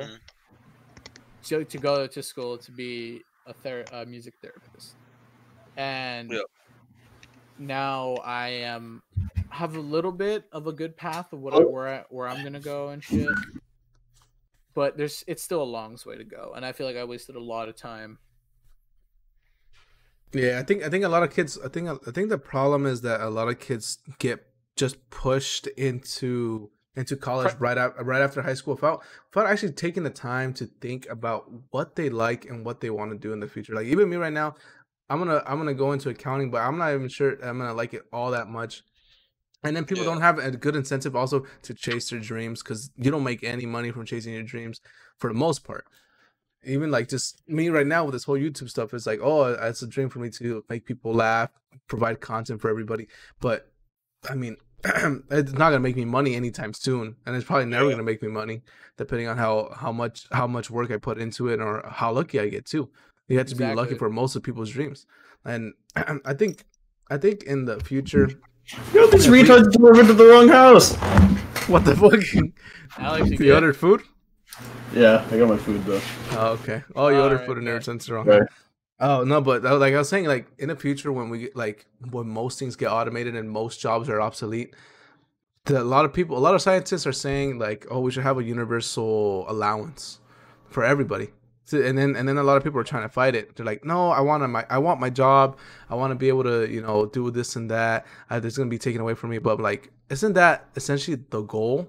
to go to school to be a music therapist. And now I have a little bit of a good path of where I'm gonna go and shit. But it's still a long way to go, and I feel like I wasted a lot of time. Yeah, I think a lot of kids. I think the problem is that a lot of kids get just pushed into college right after high school without actually taking the time to think about what they like and what they want to do in the future. Like even me right now, I'm gonna go into accounting, but I'm not even sure I'm gonna like it all that much. And then people don't have a good incentive also to chase their dreams because you don't make any money from chasing your dreams for the most part. Even like just me right now with this whole YouTube stuff, it's like, oh, it's a dream for me to make people laugh, provide content for everybody. But I mean, it's not gonna make me money anytime soon, and it's probably never gonna make me money, depending on how much work I put into it or how lucky I get too. You have to be lucky for most of people's dreams, and I think in the future. Yo, these retards delivered to the wrong house. What the fuck? Alex, you ordered food? Yeah, I got my food though. Oh, okay. Oh, you ordered food and never sent it wrong. Right. Oh no, but like I was saying, like in the future when when most things get automated and most jobs are obsolete, a lot of scientists are saying like, oh, we should have a universal allowance for everybody. So, and then a lot of people are trying to fight it. They're like, no, I want my job. I want to be able to do this and that. It's gonna be taken away from me. But like, isn't that essentially the goal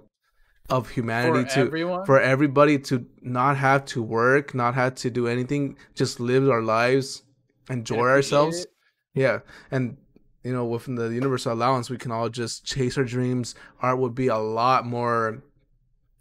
of humanity for everybody to not have to work, not have to do anything, just live our lives, enjoy ourselves? Yeah, and within the universal allowance, we can all just chase our dreams. Art would be a lot more.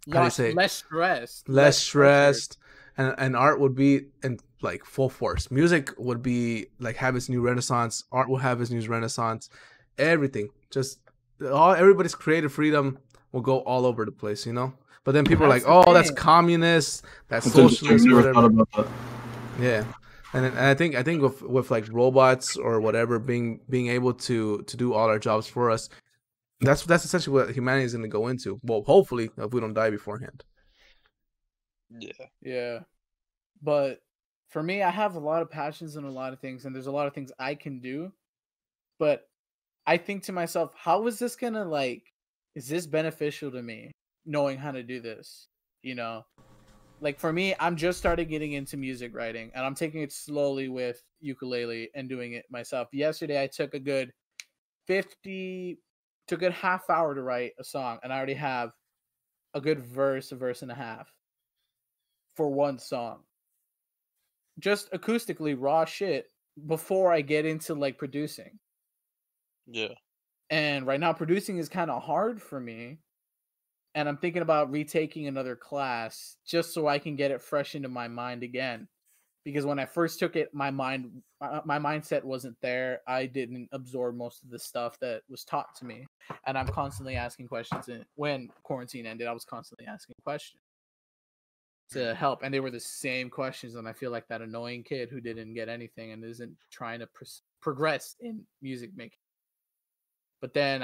Less stressed. And art would be in like full force. Music would be like have its new renaissance. Art will have its new renaissance. Everything, just everybody's creative freedom will go all over the place, you know. But then people are like, That's the "Oh, that's thing. communist, that's That's interesting. socialist, Never thought whatever." about that. Yeah, and I think with like robots or whatever being able to do all our jobs for us, that's essentially what humanity is going to go into. Well, hopefully, if we don't die beforehand. Yeah. Yeah. But for me, I have a lot of passions and a lot of things, and there's a lot of things I can do. But I think to myself, how is this gonna is this beneficial to me knowing how to do this? You know? Like for me, I'm just started getting into music writing and I'm taking it slowly with ukulele and doing it myself. Yesterday I took a good half hour to write a song and I already have a good a verse and a half for one song. Just acoustically raw shit before I get into like producing. Yeah. And right now producing is kind of hard for me. And I'm thinking about retaking another class just so I can get it fresh into my mind again. Because when I first took it, my mindset wasn't there. I didn't absorb most of the stuff that was taught to me. And I'm constantly asking questions. And when quarantine ended, I was constantly asking questions to help. And they were the same questions. And I feel like that annoying kid who didn't get anything and isn't trying to progress in music making. But then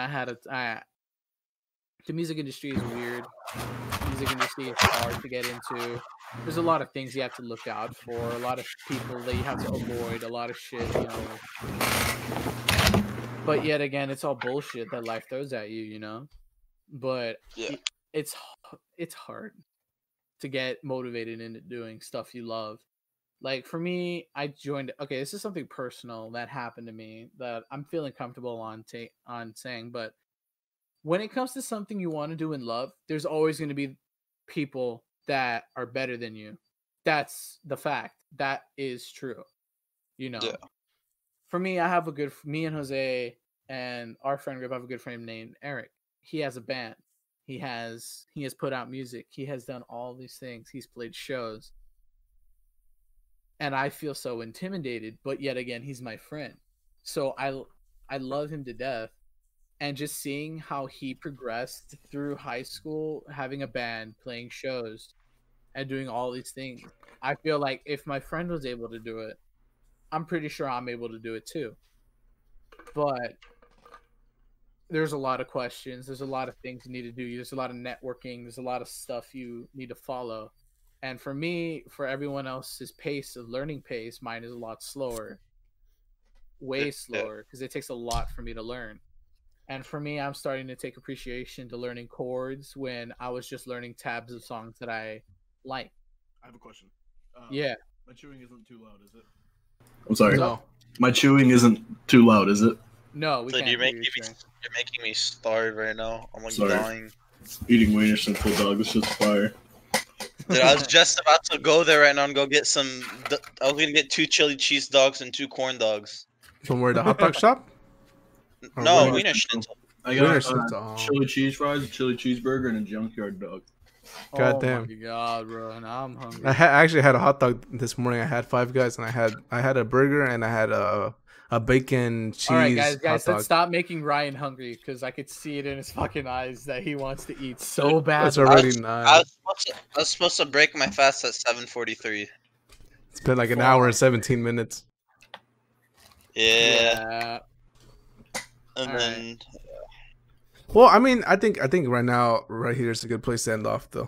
the music industry is weird. The music industry is hard to get into. There's a lot of things you have to look out for, a lot of people that you have to avoid, a lot of shit, you know. But yet again, it's all bullshit that life throws at you, you know. But Yeah. it's hard to get motivated into doing stuff you love. Like for me, I joined. Okay, this is something personal that happened to me that I'm feeling comfortable on saying, but when it comes to something you want to do in love, there's always going to be people that are better than you. That's the fact. That is true. You know. Yeah. For me, me and Jose and our friend group have a good friend named Eric. He has a band. He has put out music. He has done all these things. He's played shows. And I feel so intimidated, but yet again, he's my friend. So I love him to death. And just seeing how he progressed through high school, having a band, playing shows, and doing all these things, I feel like if my friend was able to do it, I'm pretty sure I'm able to do it too. But there's a lot of questions. There's a lot of things you need to do. There's a lot of networking. There's a lot of stuff you need to follow. And for me, for everyone else's learning pace, mine is a lot slower. Way slower, because it takes a lot for me to learn. And for me, I'm starting to take appreciation to learning chords when I was just learning tabs of songs that I like. I have a question. Yeah. My chewing isn't too loud, is it? I'm sorry. No. My chewing isn't too loud, is it? No, we Dude, can't. you're hear making you, Shane. you're making me starve right now. I'm like Sorry. dying. Eating wiener simple dog. This shit's fire. Dude, I was just about to go there right now and go get some. I was gonna get 2 chili cheese dogs and 2 corn dogs. From where, the hot dog shop? Or No, where? wiener schnitzel. I Wiener got schnitzel. chili cheese fries, a chili cheeseburger, and a junkyard dog. God Oh damn. my god, bro! Now I'm hungry. I actually had a hot dog this morning. I had Five Guys, and I had a burger, and I had a bacon cheese. All right, guys, hot let's dog. stop making Ryan hungry because I could see it in his fucking eyes that he wants to eat so bad. It's already I 9. was supposed to break my fast at 7:43. It's been like an hour and 17 minutes. Yeah. And All then Well, I mean, I think right now, right here is a good place to end off, though.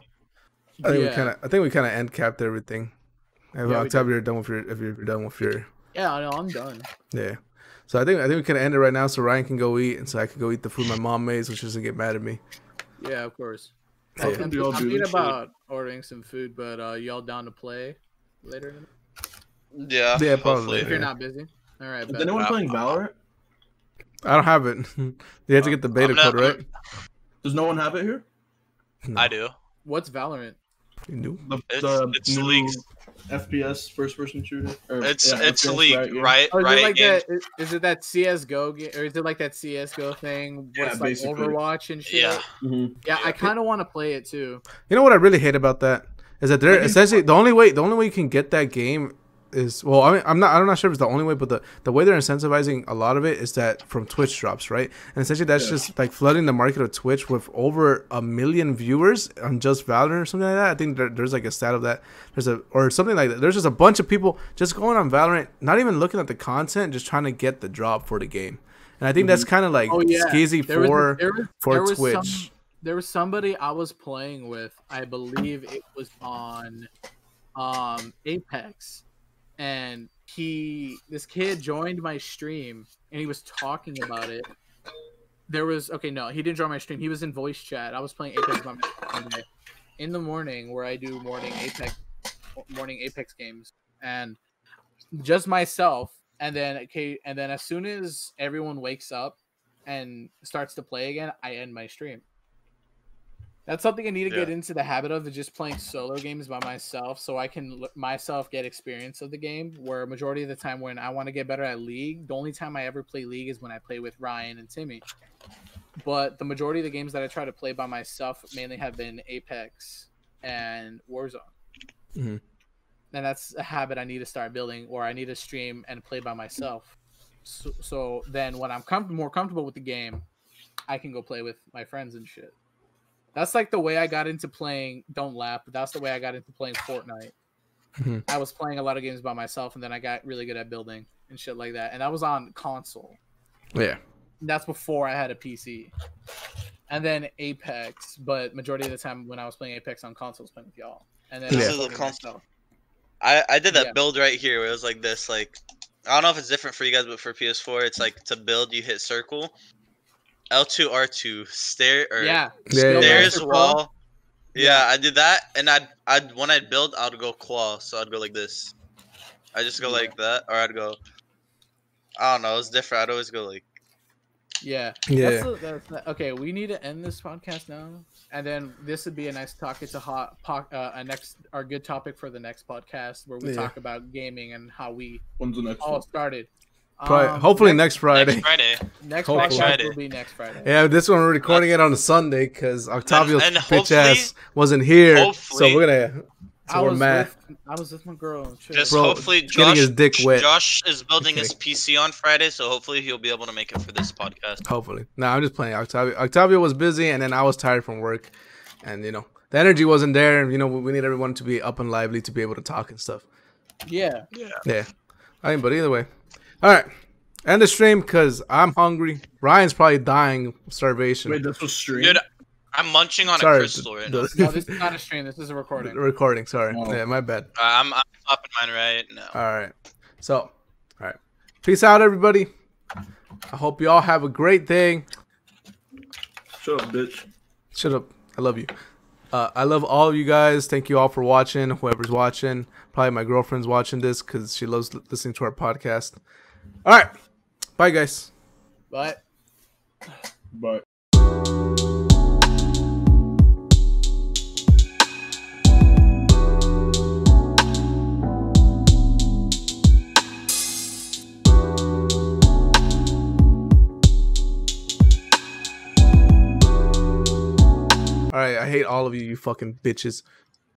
I think we kind of end capped everything. Yeah, we Octavia, you're done with your if you're done with your Yeah, no, I'm done. yeah. So I think we can end it right now, so Ryan can go eat, and so I can go eat the food my mom made, so she doesn't get mad at me. Yeah, of course. Yeah. I'm thinking about ordering some food, but y'all down to play later? yeah, Yeah, probably. hopefully. If you're Yeah. not busy. All right. Is bet. anyone playing Valorant? I don't have it. You have to get the beta I'm not- code, right? Does no one have it here? No. I do. What's Valorant? You knew? It's new leagues. FPS first-person shooter. Or, It's yeah, it's FPS league, game. right? Oh, is Right. it like games. that? Is it that CS:GO game, or is it like that CS:GO thing? Where Yeah, it's like basically. Overwatch and shit. Yeah. Mhm. Yeah, I kind of want to play it too. You know what I really hate about that is that they're essentially the only way you can get that game is, well, I mean, I'm not sure if it's the only way, but the way they're incentivizing a lot of it is that from Twitch drops, right? And essentially that's just like flooding the market of Twitch with over 1 million viewers on just Valorant or something like that. I think there's like a stat of that. Or something like that. There's just a bunch of people just going on Valorant, not even looking at the content, just trying to get the drop for the game. And I think that's kind of like skeezy for Twitch. There was somebody I was playing with. I believe it was on Apex, and this kid joined my stream and he was talking about it. He didn't join my stream. He was in voice chat. I was playing Apex by myself in the morning, where I do morning Apex games, and just myself. And then as soon as everyone wakes up and starts to play again, I end my stream. That's something I need to get into the habit of just playing solo games by myself, so I can myself get experience of the game. Where majority of the time when I want to get better at League, the only time I ever play League is when I play with Ryan and Timmy. But the majority of the games that I try to play by myself mainly have been Apex and Warzone. Mm-hmm. And that's a habit I need to start building, or I need to stream and play by myself. So then when I'm more comfortable with the game, I can go play with my friends and shit. That's like the way I got into playing. Don't laugh, but that's the way I got into playing Fortnite. Mm-hmm. I was playing a lot of games by myself, and then I got really good at building and shit like that. And I was on console. Yeah. And that's before I had a PC. And then Apex, but majority of the time when I was playing Apex on console, I was playing with y'all. And then This is the console. I did that build right here where it was like this. Like, I don't know if it's different for you guys, but for PS4, it's like to build, you hit circle. L2 R2 stairs wall. Yeah, I did that, and when I'd build, I'd go claw, so I'd go like this. I just go like that, or I'd go. I don't know, it's different. I'd always go like. Yeah. Okay, we need to end this podcast now, and then this would be a nice talk. It's our good topic for the next podcast where we talk about gaming and how we all started. Hopefully next Friday. Next Friday will be next Friday. Yeah, this one we're recording it on a Sunday because Octavio's bitch ass wasn't here, so we're gonna. So we're mad. I was with my girl. Hopefully, getting his dick wet. Josh is building his PC on Friday, so hopefully he'll be able to make it for this podcast. Hopefully. No, I'm just playing. Octavio was busy, and then I was tired from work, and the energy wasn't there. And we need everyone to be up and lively to be able to talk and stuff. Yeah. I mean, but either way. All right, end the stream because I'm hungry. Ryan's probably dying of starvation. Wait, this was stream? Dude, I'm munching on a crystal right now. No, this is not a stream. This is a recording. Recording, sorry. Oh. Yeah, my bad. I'm stopping mine right now. All right. So, all right. Peace out, everybody. I hope you all have a great day. Shut up, bitch. Shut up. I love you. I love all of you guys. Thank you all for watching. Whoever's watching. Probably my girlfriend's watching this because she loves listening to our podcast. All right. Bye, guys. Bye. Bye. All right, I hate all of you, you fucking bitches.